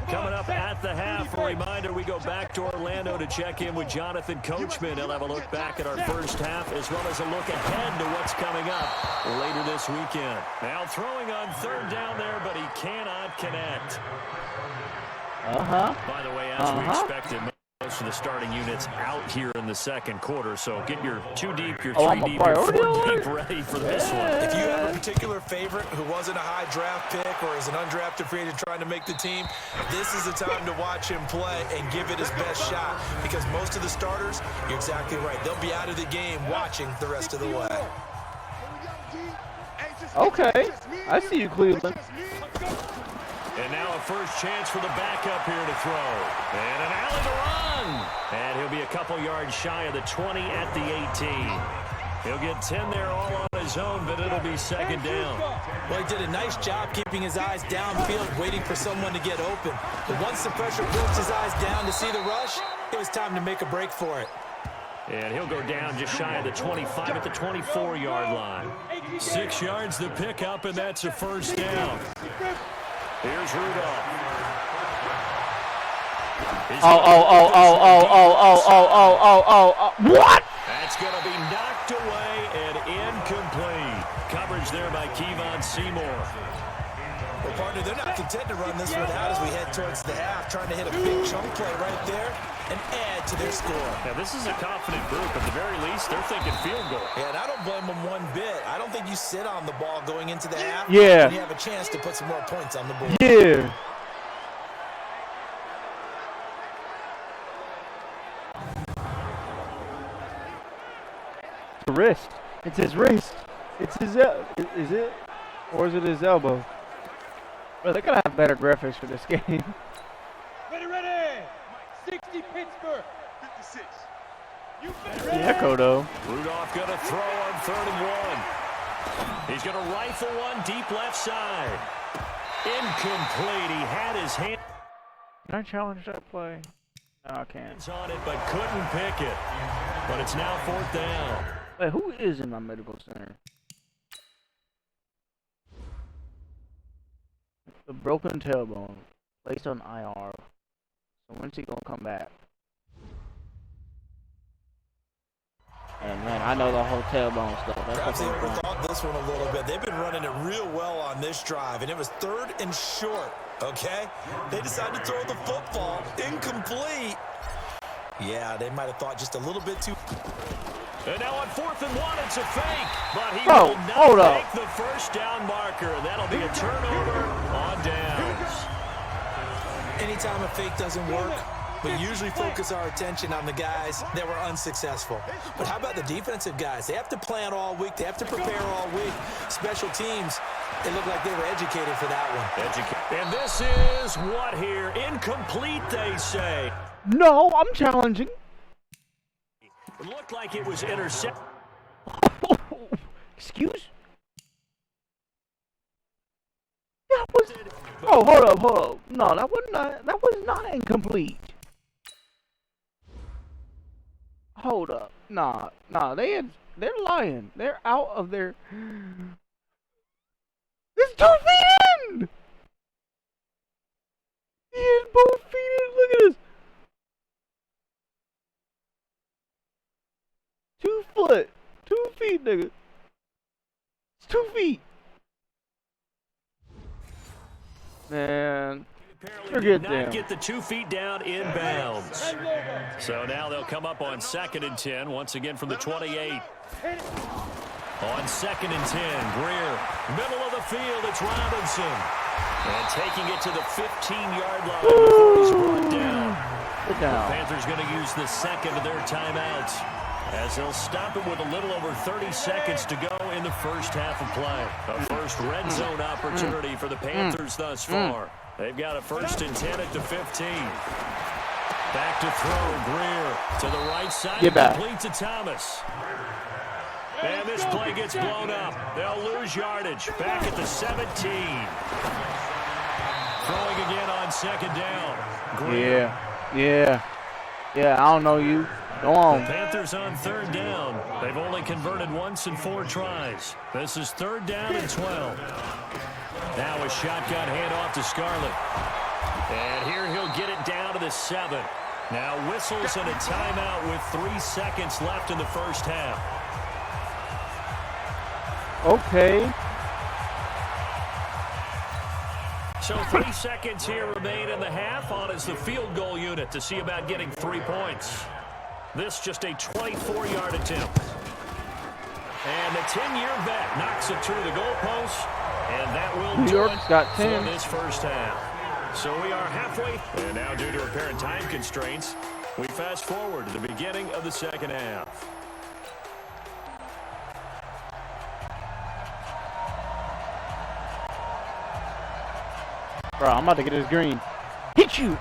Coming up at the half, a reminder, we go back to Orlando to check in with Jonathan Coachman. He'll have a look back at our first half as well as a look ahead to what's coming up later this weekend. Now throwing on third down there, but he cannot connect. By the way, as we expected, most of the starting units out here in the second quarter, so get your 2 deep, your 3 deep, your 4 deep ready for this one. If you have a particular favorite who wasn't a high draft pick or is an undrafted free agent trying to make the team, this is the time to watch him play and give it his best shot because most of the starters, you're exactly right, they'll be out of the game watching the rest of the way. Okay, I see you, Cleveland. And now a first chance for the backup here to throw. And an alley to run. And he'll be a couple yards shy of the 20 at the 18. He'll get 10 there all on his own, but it'll be second down. Well, he did a nice job keeping his eyes downfield, waiting for someone to get open. But once the pressure puts his eyes down to see the rush, it was time to make a break for it. And he'll go down just shy of the 25 at the 24-yard line. 6 yards the pickup, and that's a first down. Here's Rudolph. What? That's going to be knocked away and incomplete. Coverage there by Kevon Seymour. Well, partner, they're not content to run this one out as we head towards the half, trying to hit a big chunk play right there and add to their score. Now, this is a confident group. At the very least, they're thinking field goal. Yeah, and I don't blame them one bit. I don't think you sit on the ball going into the half. Yeah. And you have a chance to put some more points on the board. Yeah. The wrist. It's his wrist. It's his is it? Or is it his elbow? Well, they're going to have better graphics for this game. Ready. 60 Pittsburgh. 56. The echo, though. Rudolph going to throw on 3rd and 1. He's going to rifle one deep left side. Incomplete. He had his hand. Can I challenge that play? I can't. On it, but couldn't pick it. But it's now 4th down. Wait, who is in my medical center? The broken tailbone, placed on IR. So when's he gonna come back? And man, I know the whole tailbone stuff. That's Perhaps they overthought this one a little bit. They've been running it real well on this drive, and it was 3rd and short, okay? They decided to throw the football. Incomplete. Yeah, they might have thought just a little bit too... And now on 4th and 1, it's a fake. But he will not make the first down marker. That'll be a turnover on downs. Anytime a fake doesn't work, we usually focus our attention on the guys that were unsuccessful. But how about the defensive guys? They have to plan all week. They have to prepare all week. Special teams, they look like they were educated for that one. And this is what here? Incomplete, they say. No, I'm challenging. It looked like it was intercepted. Excuse? That was... Oh, hold up. No, that was not incomplete. Hold up. Nah, they're lying. They're out of their... It's 2 feet in! He has both feet in. Look at this. 2 foot. 2 feet, nigga. It's 2 feet. Man. Forget them. Get the 2 feet down inbounds. So now they'll come up on 2nd and 10, once again from the 28. On 2nd and 10, Greer, middle of the field, it's Robinson. And taking it to the 15-yard line before he's brought down. The Panthers going to use the second of their timeouts, as they'll stop it with a little over 30 seconds to go in the first half of play. A first red zone opportunity for the Panthers thus far. They've got a 1st and 10 at the 15. Back to throw, Greer to the right side. Complete to Thomas. And this play gets blown up. They'll lose yardage. Back at the 17. Throwing again on 2nd down. Greer. Yeah, I don't know you. Go on. The Panthers on 3rd down. They've only converted once in 4 tries. This is 3rd down and 12. Now a shotgun handoff to Scarlett. And here he'll get it down to the 7. Now whistles and a timeout with 3 seconds left in the first half. Okay. So 3 seconds here remain in the half. On is the field goal unit to see about getting 3 points. This just a 24-yard attempt. And the 10-year vet knocks it through the goalpost. And that will New York's got 10 for this first half. So we are halfway. And now due to apparent time constraints, we fast forward to the beginning of the second half. Bro, I'm about to get this green. Hit you!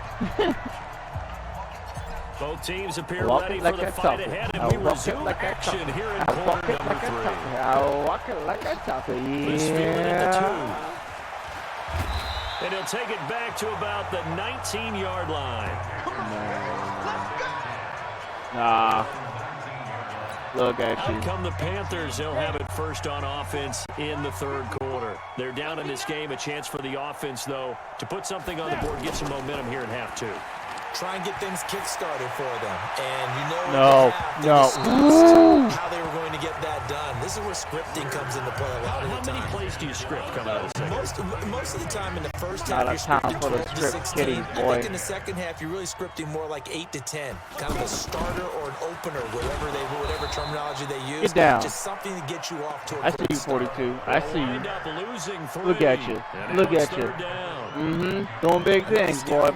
Both teams appear ready for the fight ahead, and we resume action here in quarter number 3. I'll walk it like a chopper. This field at the 2. And he'll take it back to about the 19-yard line. Nah. Look at you. Out come the Panthers. They'll have it first on offense in the 3rd quarter. They're down in this game. A chance for the offense, though, to put something on the board, get some momentum here in half 2. Try and get things kick-started for them. And you know how they were going to get that done. This is where scripting comes into play a lot of the time. How many plays do you script coming out of the second? Most of the time in the first half, you're scripting 12 to 16. I think in the second half, you're really scripting more like 8 to 10. Kind of a starter or an opener, whatever terminology they use. Get down. Just something to get you off to a I see you, 42. I see you. Look at you. Look at you. Doing big things, boy.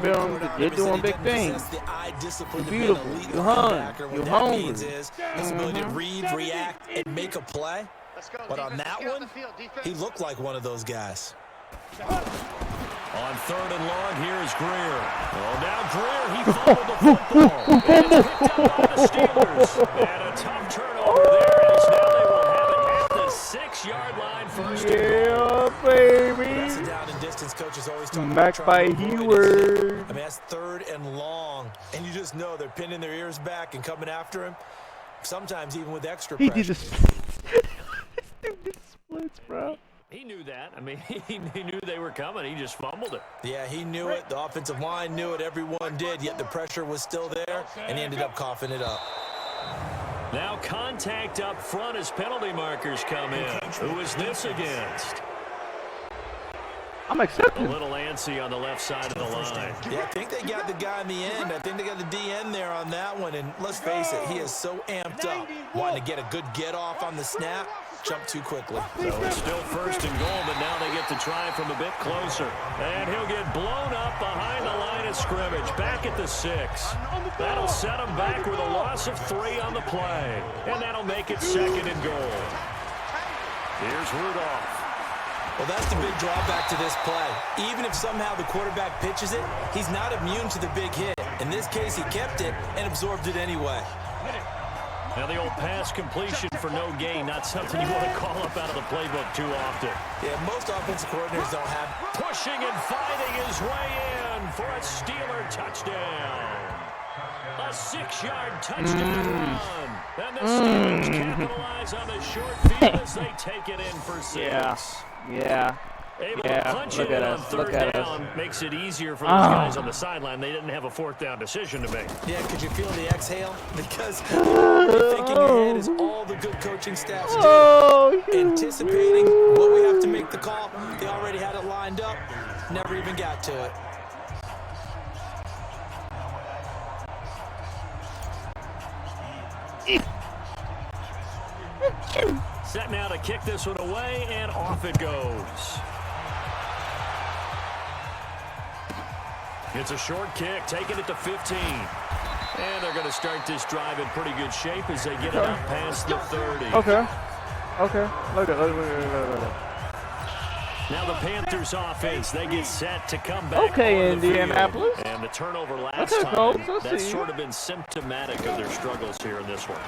You're doing big things. You're beautiful. You're hungry. You're hungry. His ability to read, react, and make a play. But on that one, he looked like one of those guys. On 3rd and long, here is Greer. Well, now Greer, he fumbled the football. And it's picked up by the Steelers. And a tough turnover there, as now they will have it at the 6-yard line, first and goal. Yeah, baby. That's a down and distance Redskins coaches always talk Back about by trying to avoid Heward. it. I mean, that's 3rd and long, and you just know they're pinning their ears back and coming after him, sometimes even with extra pressure. He did the splits, bro. He knew that. I mean, he knew they were coming. He just fumbled it. Yeah, he knew it. The offensive line knew it. Everyone did, yet the pressure was still there, and he ended up coughing it up. Now contact up front as penalty markers come in. Who is this against? I'm accepting. A little antsy on the left side of the line. Yeah, I think they got the guy in the end. I think they got the DN there on that one. And let's face it, he is so amped up, wanting to get a good get off on the snap, jump too quickly. So it's still 1st and goal, but now they get to try from a bit closer. And he'll get blown up behind the line of scrimmage, back at the 6. That'll set him back with a loss of 3 on the play. And that'll make it 2nd and goal. Here's Rudolph. Well, that's the big drawback to this play. Even if somehow the quarterback pitches it, he's not immune to the big hit. In this case, he kept it and absorbed it anyway. Now the old pass completion for no gain, not something you want to call up out of the playbook too often. Yeah, most offensive coordinators don't have. Pushing and fighting his way in for a Steeler touchdown. A 6-yard touchdown run. And the Steelers capitalize on the short field as they take it in for 6. Yeah. Able to punch Look it at on us. 3rd Look at down us. makes it easier for those guys on the sideline. They didn't have a 4th down decision to make. Yeah, could you feel the exhale? Because you're thinking ahead is all the good coaching staffs do. Anticipating what we have to make the call. They already had it lined up. Never even got to it. Set now to kick this one away, and off it goes. It's a short kick, taking it to 15. And they're going to start this drive in pretty good shape as they get it up past the 30. Okay. Look at it. Now the Panthers offense, they get set to come back. Okay, on the Indianapolis. field. And the turnover last Okay, time, folks, that's sort of been symptomatic of their struggles here in this one.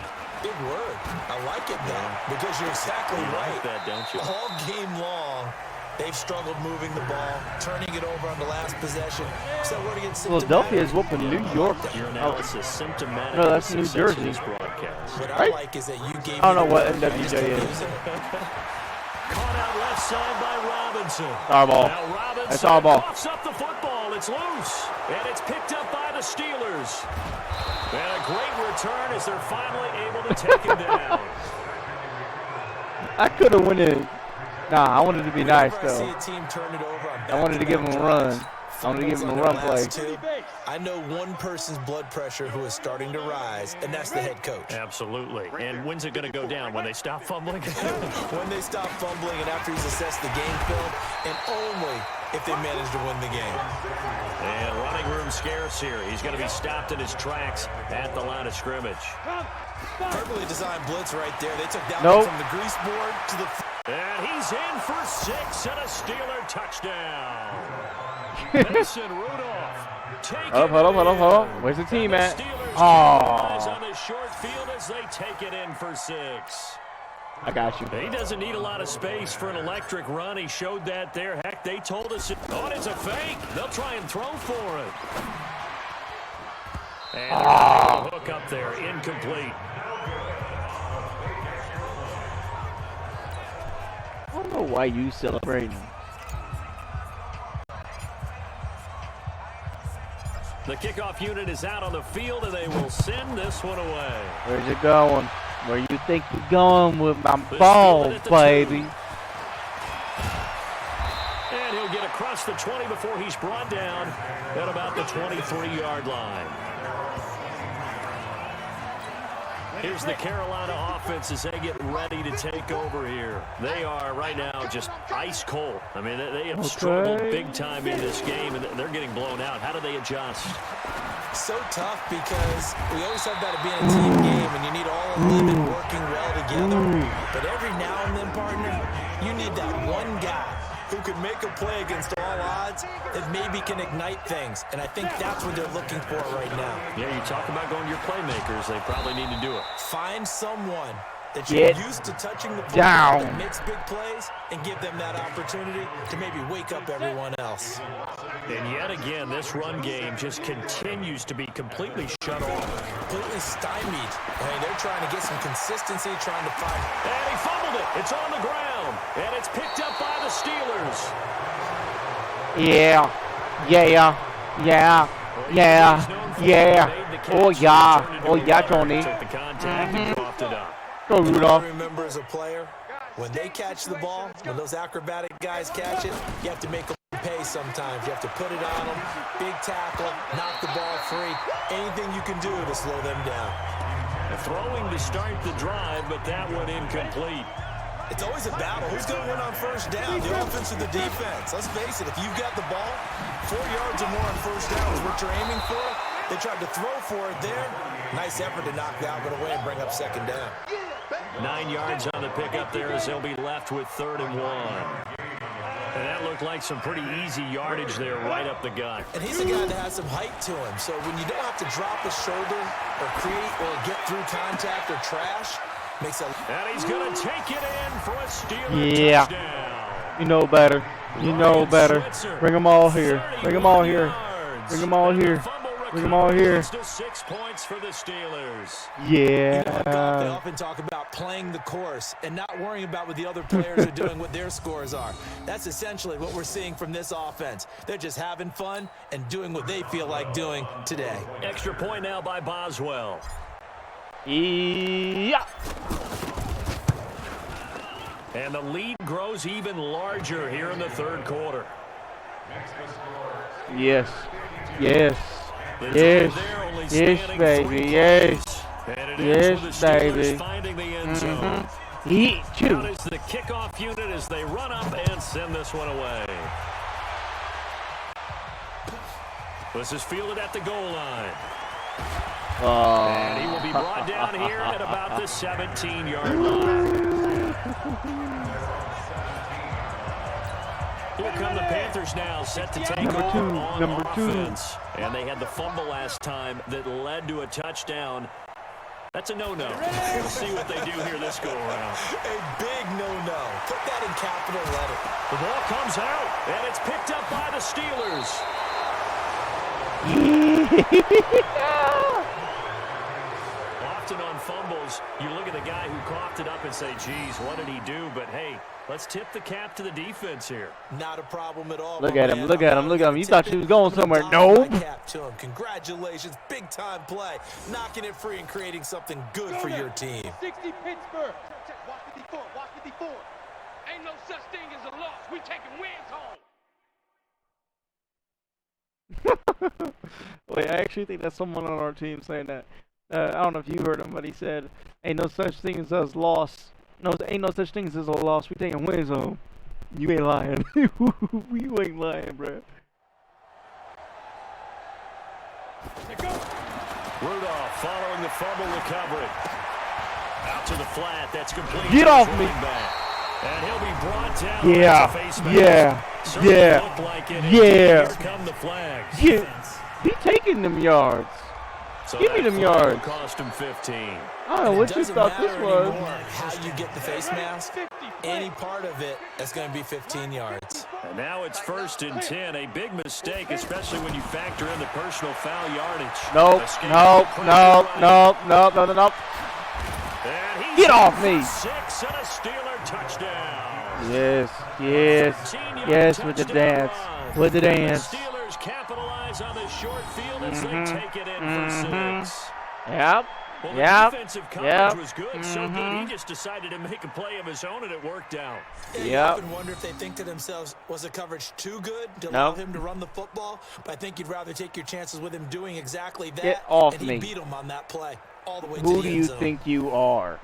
Big word. I like it, though, because you're exactly right. Like that, don't you? All game long, they've struggled moving the ball, turning it over on the last possession. So we're going to get Philadelphia is whooping New York. Your analysis symptomatic. No, that's of New success Jersey. of this broadcast. What I like is that you gave I don't know me what the word, NWJ I just didn't is. use it. Caught out left side by Robinson. Our ball. Now Robinson That's our ball. coughs up the football. It's loose. And it's picked up by the Steelers. And a great return as they're finally able to take him down. I could have went in. Nah, I wanted to be nice, Whenever I see though. a team turn it over on I wanted to give him a run. I wanted to give him a run play. I know one person's blood pressure who is starting to rise, and that's the head coach. Absolutely. And when's it going to go down? When they stop fumbling? When they stop fumbling and after he's assessed the game film, and only if they manage to win the game. And running room scarce here. He's going to be stopped in his tracks at the line of scrimmage. Perfectly designed blitz right there. They took that Nope. one from the grease board to the... And he's in for 6 and a Steeler touchdown. Mason Rudolph. Hold up. Where's the team at? Oh. On the short field as they take it in for 6. I got you. He doesn't need a lot of space for an electric run. He showed that there. Heck, they told us it's a fake. They'll try and throw for it. And hook up there, incomplete. I don't know why you celebrating. The kickoff unit is out on the field, and they will send this one away. Where's it going? Where you think you're going with my ball, baby? And he'll get across the 20 before he's brought down at about the 23-yard line. Here's the Carolina offense as they get ready to take over here. They are right now just ice cold. I mean, they have struggled big time in this game, and they're getting blown out. How do they adjust? So tough because we always talk about it being a team game, and you need all 11 working well together. But every now and then, partner, you need that one guy who could make a play against all odds that maybe can ignite things. And I think that's what they're looking for right now. Yeah, you talk about going to your playmakers. They probably need to do it. Find someone that you're used to touching the football that makes big plays and give them that opportunity to maybe wake up everyone else. And yet again, this run game just continues to be completely shut off. Completely stymied. I mean, they're trying to get some consistency, trying to find. And he fumbled it. It's on the ground. And it's picked up by the Steelers. Yeah. Yeah. Yeah. Yeah. Yeah. Oh, yeah. Oh, yeah, Tony. Took the contact and coughed it up. Go, Rudolph. I remember as a player, when they catch the ball, when those acrobatic guys catch it, you have to make them pay sometimes. You have to put it on them, big tackle, knock the ball free. Anything you can do to slow them down. Throwing to start the drive, but that one incomplete. It's always a battle. Who's going to win on first down, the offense or the defense? Let's face it, if you've got the ball, 4 yards or more on first down is what you're aiming for. They tried to throw for it there. Nice effort to knock that one away and bring up second down. 9 yards on the pickup there as they'll be left with 3rd and 1. And that looked like some pretty easy yardage there right up the gut. And he's a guy that has some height to him. So when you don't have to drop his shoulder or create or get through contact or trash, makes a... And he's going to take it in for a Steeler touchdown. You know better. You know better. Bring them all here. Bring them all here. Bring them all here. Bring them all here. 6 points for the Steelers. Yeah. You know, they often talk about playing the course and not worrying about what the other players are doing, what their scores are. That's essentially what we're seeing from this offense. They're just having fun and doing what they feel like doing today. Extra point now by Boswell. Yeah. And the lead grows even larger here in the 3rd quarter. Yes. Yes. Yes. Yes, baby. Yes. Yes, baby. Finding the end zone. Eat you. Out is the kickoff unit as they run up and send this one away. This is fielded at the goal line. And he will be brought down here at about the 17-yard line. Here come the Panthers now, set to take over on offense. And they had the fumble last time that led to a touchdown. That's a no-no. We'll see what they do here this go-around. A big no-no. Put that in capital letter. The ball comes out, and it's picked up by the Steelers. Often on fumbles, you look at the guy who coughed it up and say, geez, what did he do? But, hey, let's tip the cap to the defense here. Not a problem at all. Look at him. Look at him. Look at him. You thought she was going somewhere. Nope. Cap to him. Congratulations. Big-time play. Knocking it free and creating something good for your team. 60 Pittsburgh. Watch 54. Watch 54. Ain't no such thing as a loss. We taking wins home. Wait, I actually think that's someone on our team saying that. I don't know if you heard him, but he said, ain't no such thing as us lost. No, ain't no such thing as a loss. We taking wins home. You ain't lying. You ain't lying, bro. Rudolph following the fumble recovery. Out to the flat. That's complete. Get off me. Back. And he'll be brought down. Yeah. Here come the flags. Yeah. He taking them yards. So give me them yards. Cost him 15. I don't know what you thought this was. How you get the face mask, any part of it is going to be 15 yards. And now it's 1st and 10. A big mistake, especially when you factor in the personal foul yardage. Nope. Get off me. 6 and a Steeler touchdown. Yes. With the dance. With the dance. The Steelers capitalize on the short field as they take it in for 6. Yep. Well, the defensive coverage was good, so good he just decided to make a play of his own, and it worked out. You often wonder if they think to themselves, was the coverage too good to allow him to run the football? But I think you'd rather take your chances with him doing exactly that. Get off and me. He beat him on that play all the way to Who the do end you zone. think you are?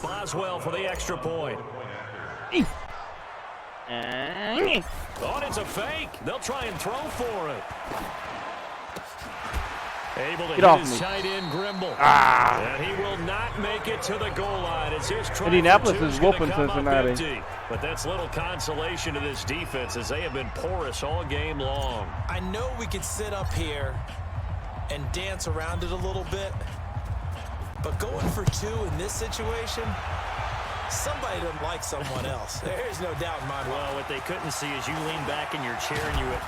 Boswell for the extra point. Oh, and it's a fake. They'll try and throw for it. Able to hit his tight end, Grimble. And he will not make it to the goal line. It's his try. Indianapolis is whooping Cincinnati. But that's little consolation to this defense as they have been porous all game long. I know we could sit up here and dance around it a little bit, But going for 2 in this situation, somebody doesn't like someone else. There's no doubt in my mind. Well, what they couldn't see is you lean back in your chair and you went,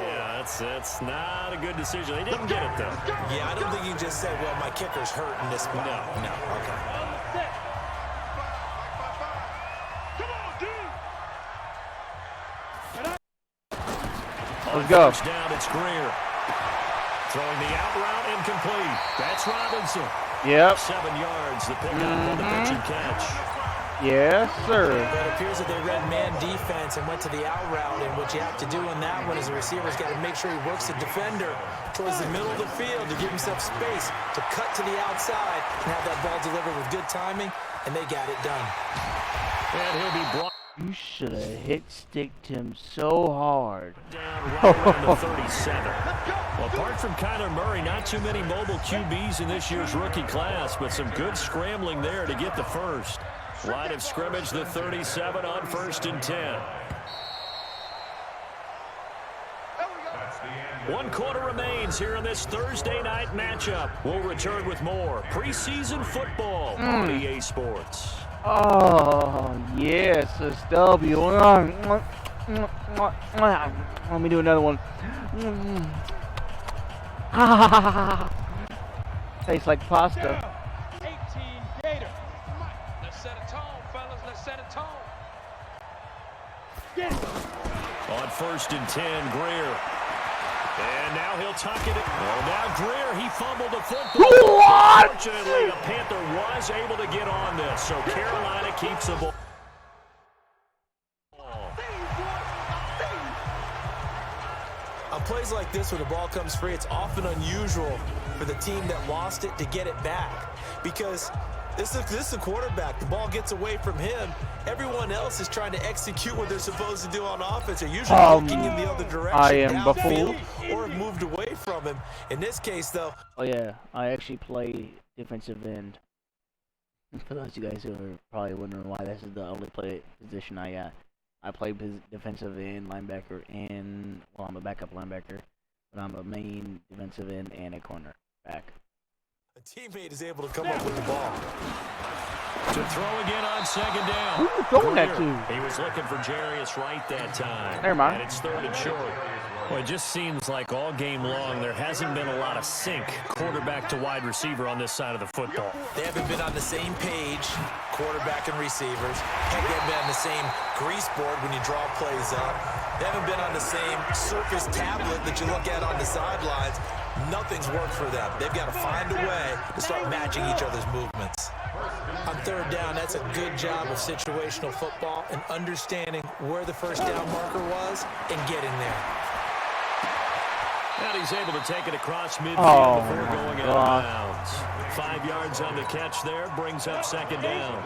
yeah, that's not a good decision. They didn't get it, though. Yeah, I don't think you can just say, well, my kicker's hurt in this spot. No, okay. Let's go. Down, it's Greer. Throwing the out route incomplete. That's Robinson. Yep. 7 yards. The pickup on the pitch and catch. Yes, sir. But it appears that they read man defense and went to the out route, and what you have to do on that one is the receiver's got to make sure he works the defender towards the middle of the field to give himself space to cut to the outside and have that ball delivered with good timing, and they got it done. And he'll be brought You should have hit-sticked him so hard. down right around the 37. Well, apart from Kyler Murray, not too many mobile QBs in this year's rookie class, but some good scrambling there to get the first. Line of scrimmage, the 37 on 1st and 10. 1 quarter remains here in this Thursday night matchup. We'll return with more preseason football on EA Sports. Oh, yes, it's W. Let me do another one. Tastes like pasta. 18 Gator. Let's set a tone, fellas. Let's set a tone. Get it. On 1st and 10, Greer. And now he'll tuck it in. Well, now Greer, he fumbled the football. What? Fortunately, a Panther was able to get on this, so Carolina keeps the ball. On plays like this where the ball comes free, it's often unusual for the team that lost it to get it back, because this is a quarterback. The ball gets away from him. Everyone else is trying to execute what they're supposed to do on offense. They're usually looking in the other direction, I am downfield, or have moved away from him. In this case, though. Oh, yeah, I actually play defensive end. For those of you guys who are probably wondering why this is the only position I got. I play defensive end, linebacker, and, well, I'm a backup linebacker, but I'm a main defensive end and a cornerback. A teammate is able to come up with the ball. To throw again on 2nd down. Who are you throwing that to? He was looking for Jarius Wright that time. Never mind. And it's 3rd and short. Well, it just seems like all game long there hasn't been a lot of sync quarterback to wide receiver on this side of the football. They haven't been on the same page, quarterback and receivers. Heck, they haven't been on the same grease board when you draw plays up. They haven't been on the same Surface tablet that you look at on the sidelines. Nothing's worked for them. They've got to find a way to start matching each other's movements. On 3rd down, that's a good job of situational football and understanding where the 1st down marker was and getting there. And he's able to take it across midfield before going out of bounds. 5 yards on the catch there, brings up 2nd down.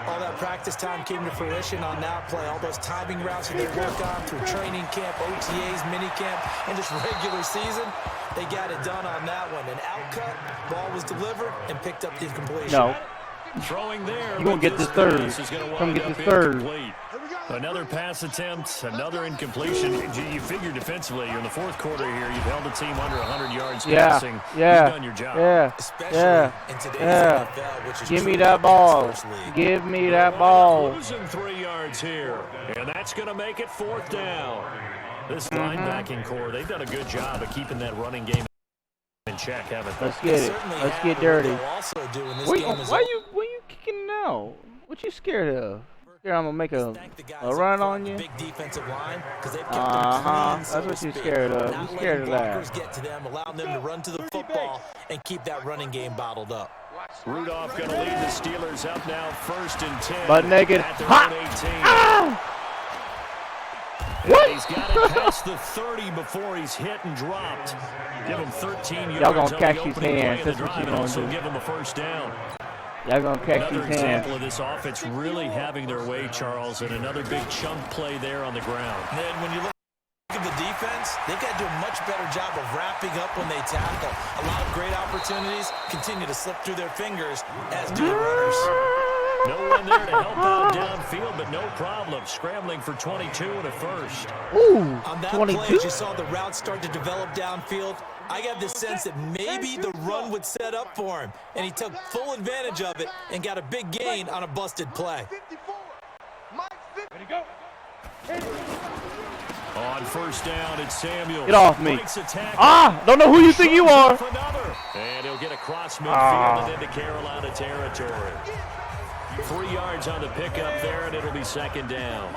All that practice time came to fruition on that play. All those timing routes that they work on through training camp, OTAs, mini camp, and just regular season, they got it done on that one. An out-cut, ball was delivered, and picked up the completion. No. Throwing there. You're going to get this 3rd. Come get this 3rd. Another pass attempt, another incompletion. You figure defensively, you're in the 4th quarter here, you've held the team under 100 yards passing. Yeah. You've done your job. In today's NFL, which is Give me that ball. Give me that ball. Losing 3 yards here, and that's going to make it 4th down. This linebacking core, they've done a good job of keeping that running game in check, haven't they? Let's get it. Let's get dirty. Why you kicking now? What you scared of? Scared I'm gonna make a run on you? Big defensive line, That's what you're scared of. You're scared of that. Get to them, allowing them to run to the football and keep that running game bottled up. Rudolph going to lead the Steelers up now 1st and 10. Butt naked. At their own 18. What? He's got it past the 30 before he's hit and dropped. Give him 13 yards. Y'all gonna catch on the these opening play hands. of the That's what drive, you and gonna also do. give him a 1st down. Y'all gonna catch Another these hands. example of this offense really having their way, Charles, and another big chunk play there on the ground. And then when you look at the defense, they've got to do a much better job of wrapping up when they tackle. A lot of great opportunities continue to slip through their fingers, as do the runners. No one there to help out downfield, but no problem. Scrambling for 22 and a 1st. Ooh, On that 22? play, as you saw the route start to develop downfield, I got the sense that maybe the run would set up for him, and he took full advantage of it and got a big gain on a busted play. Ready to go. On first down, it's Samuels. Get off me. Don't know who you think you are. And he'll get across midfield and into Carolina territory. 3 yards on the pickup there, and it'll be second down.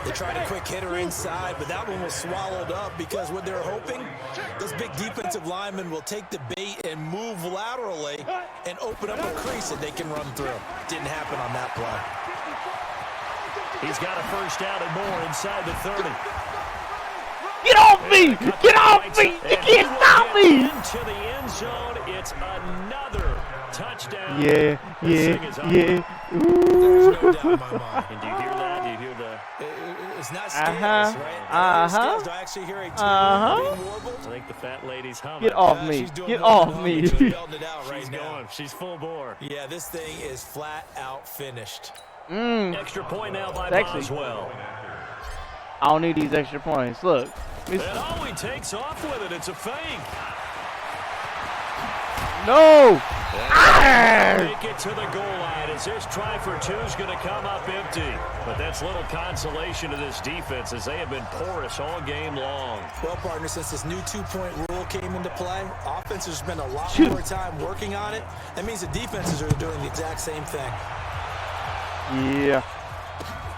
They tried a quick hitter inside, but that one was swallowed up because what they're hoping, those big defensive linemen will take the bait and move laterally and open up a crease that they can run through. Didn't happen on that play. He's got a first down and more inside the 30. Get off me! Get off me! You can't stop me! Into the end zone, it's another touchdown. Yeah. There's no doubt in my mind. And do you hear that? Do you hear the... It's not scales, right? Scales, do I actually hear a tune being warbled? I think the fat lady's humming. Get off me! Get off me! She's belting it out right She's now. going. She's full bore. Yeah, this thing is flat out finished. Extra point now by Boswell. I don't need these extra points. Look. And oh, he takes off with it. It's a fake. No! Make it to the goal line as this try for two is going to come up empty. But that's little consolation to this defense as they have been porous all game long. Well, partner, since this new two-point rule came into play, offenses spend a lot more time working on it. That means the defenses are doing the exact same thing. Yeah.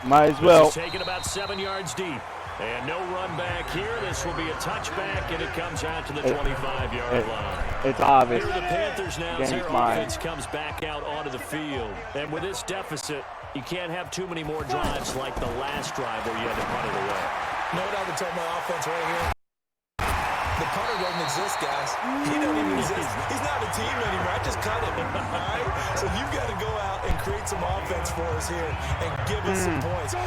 Might as well. This is taken about 7 yards deep. And no run back here. This will be a touchback, and it comes out to the 25-yard line. It's obvious. Here are the Panthers now as their mine. offense comes back out onto the field. And with this deficit, you can't have too many more drives like the last drive where you had to punt it away. You know what I would tell my offense right here? The punter doesn't exist, guys. He doesn't even exist. He's not a team anymore. I just cut him. All right? So you've got to go out and create some offense for us here and give us some points. No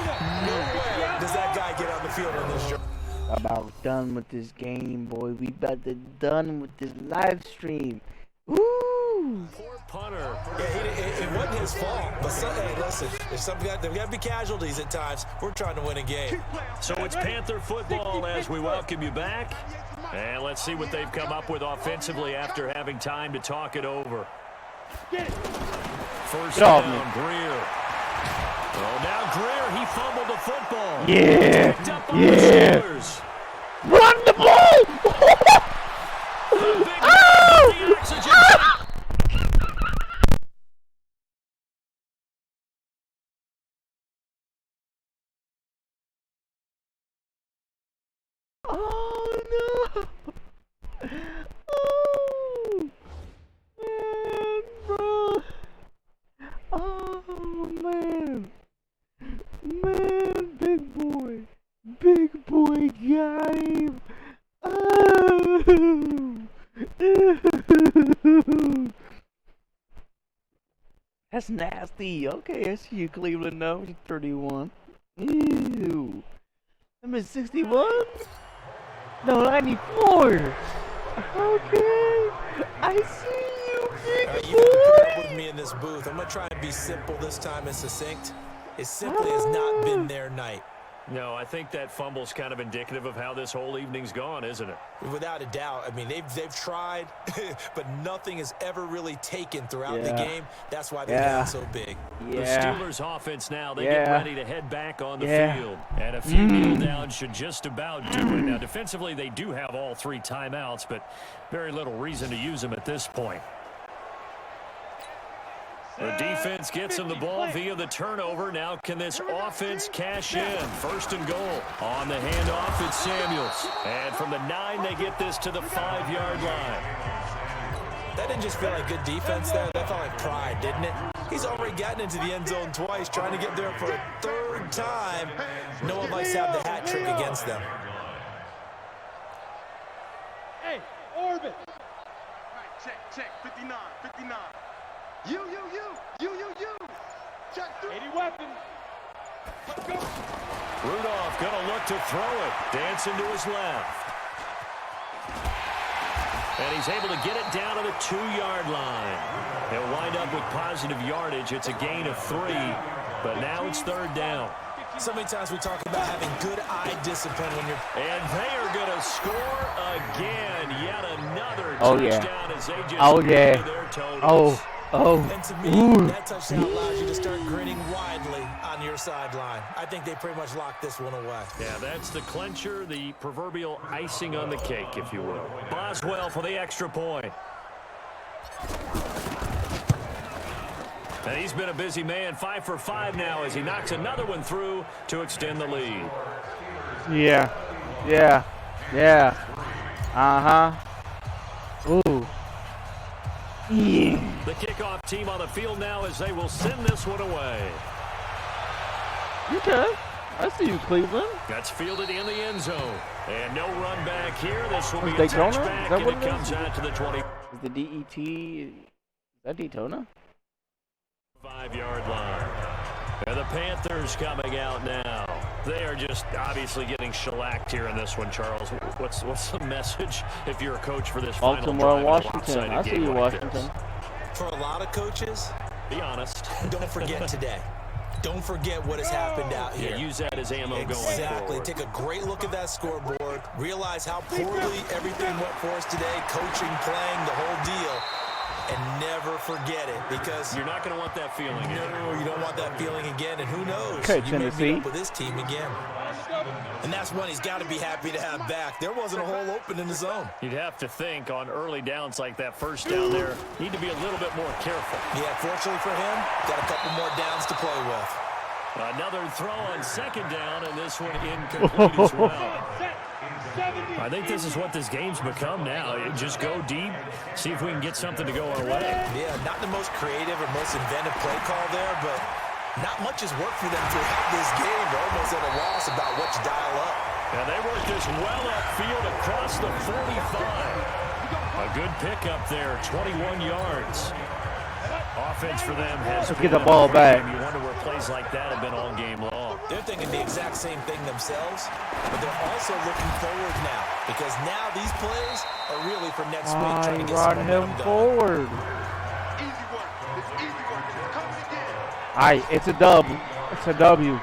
way does that guy get on the field in this job. About done with this game, boy. We about to done with this live stream. Woo! Poor punter. Yeah, it wasn't his fault. But hey, listen, there's there got to be casualties at times. We're trying to win a game. So it's Panther football as we welcome you back. And let's see what they've come up with offensively after having time to talk it over. First down, Greer. Oh, now Greer, he fumbled the football. Yeah, yeah. Run the ball! Oh no! Oh man, bro! Oh man! Man, big boy got him! Oh! That's nasty. Okay, I see you, Cleveland. No, 31. Ew. I'm at 61. No, 94. Okay, I see you, big You gotta put up with me in this booth. I'm gonna try and be simple this time and succinct. It simply has not been their night. No, I think that fumble's kind of indicative of how this whole evening's gone, isn't it? Without a doubt. I mean, they've tried, but nothing has ever really taken throughout the game. That's why they're down so big. The Steelers' offense now, they get ready to head back on the field. And a few kneel downs should just about do it. Now, defensively, they do have all 3 timeouts, but very little reason to use them at this point. The defense gets him the ball via the turnover. Now can this offense cash in? First and goal. On the handoff, it's Samuels. And from the 9, they get this to the 5-yard line. That didn't just feel like good defense there. That felt like pride, didn't it? He's already gotten into the end zone twice, trying to get there for a 3rd time. No one likes to have the hat trick against them. Hey, Orbit. Check, 59. You. Check 3. 80 weapons. Let's go. Rudolph gonna look to throw it. Dancing to his left. And he's able to get it down to the 2-yard line. He'll wind up with positive yardage. It's a gain of 3, but now it's 3rd down. So many times we talk about having good eye discipline when you're... And they are going to score again. Yet another touchdown as they just their totals. And to me, that touchdown allows you to start grinning widely on your sideline. I think they pretty much locked this one away. Yeah, that's the clincher, the proverbial icing on the cake, if you will. Boswell for the extra point. And he's been a busy man, 5 for 5 now as he knocks another one through to extend the lead. Yeah. Ooh. Yeah. The kickoff team on the field now as they will send this one away. Okay. I see you, Cleveland. That's fielded in the end zone. And no run back here. This will be a Daytona? touchback, and it comes out to the 20. Is the DET, is that Daytona? 5-yard line. And the Panthers coming out now. They are just obviously getting shellacked here in this one, Charles. What's the message if you're a coach for this Baltimore, final Washington. I see you, Washington. This? For a lot of coaches, be honest. Don't forget today. Don't forget what has happened out here. Yeah, use that as ammo going forward. Exactly. Take a great look at that scoreboard. Realize how poorly everything went for us today. Coaching, playing, the whole deal. And never forget it, because you're not going to want that feeling again. No, you don't want that feeling again, and who knows? Okay, you may meet up with this team again. And that's one he's got to be happy to have back. There wasn't a hole open in the zone. You'd have to think on early downs like that first down there, need to be a little bit more careful. Yeah, fortunately for him, got a couple more downs to play with. Another throw on second down, and this one incomplete as well. I think this is what this game's become now. Just go deep, see if we can get something to go our way. Yeah, not the most creative or most inventive play call there, but not much has worked for them throughout this game. They're almost at a loss about what to dial up. And they work this well upfield across the 45. A good pickup there, 21 yards. Offense for them has get the ball back. You wonder where plays like that have been all game long. They're thinking the exact same thing themselves, but they're also looking forward now, because now these plays are really for next week. Trying to get some momentum going. Forward. Easy work. It's easy work. Coming again. All right, it's a dub. It's a W.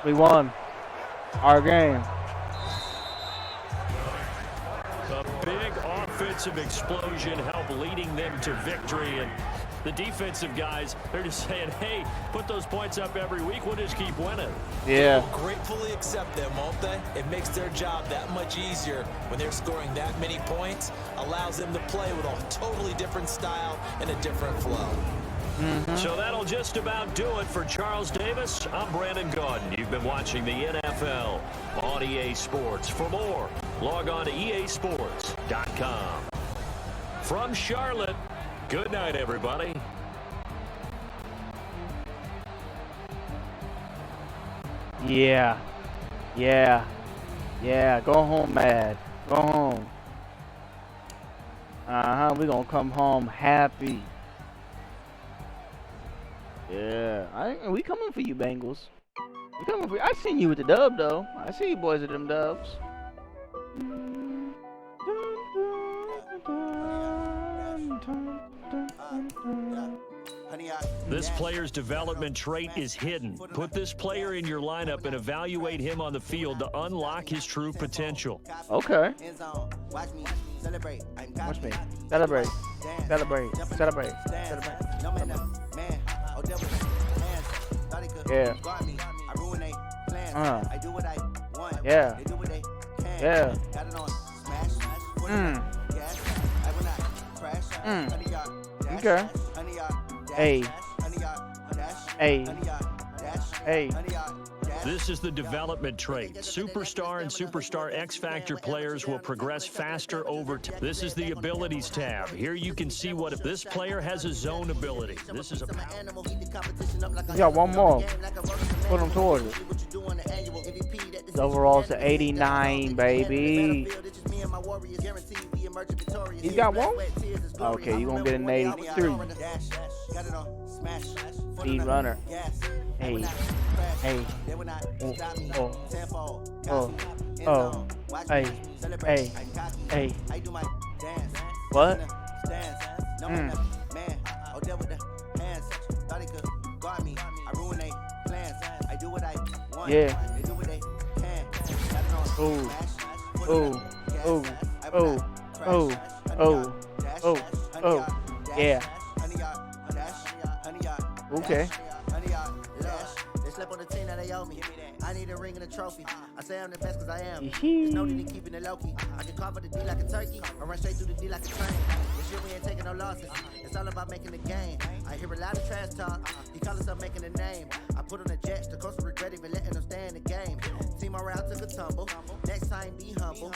We won our game. A big offensive explosion helped leading them to victory. And the defensive guys, they're just saying, hey, put those points up every week. We'll just keep winning. Yeah. They'll gratefully accept them, won't they? It makes their job that much easier when they're scoring that many points. Allows them to play with a totally different style and a different flow. So that'll just about do it for Charles Davis. I'm Brandon Gaudin. You've been watching the NFL on EA Sports. For more, log on to easports.com. From Charlotte, good night, everybody. Yeah. Go home, Mad. Go home. We're going to come home happy. Yeah, we coming for you, Bengals. We coming for you. I seen you with the dub, though. I see you boys with them dubs. This player's development trait is hidden. Put this player in your lineup and evaluate him on the field to unlock his true potential. Okay. Watch me. Celebrate. Yeah. Yeah. Okay. Hey. This is the development trait. Superstar and Superstar X-Factor players will progress faster over time. This is the abilities tab. Here you can see what if this player has a zone ability. This is a... You got one more. Put him towards it. The overall's to 89, baby. You got one? Okay, you're going to get an 83. Speed runner. Hey. Hey. What? there with the hands. Thought they could guard me. I ruin they plans. I do what I want. Yeah. They do what they can. Yeah. Okay. They slept on the team that they owe me. I need a ring and a trophy. I say I'm the best cause I am. There's no need in keeping it low-key. I can cover the D like a turkey. I run straight through the D like a train. This shit we ain't taking no losses. It's all about making the game. I hear a lot of trash talk. He call himself making a name. I put on the Jets. The coach will regret even letting them stay in the game. Team morale took a tumble. Next time be humble.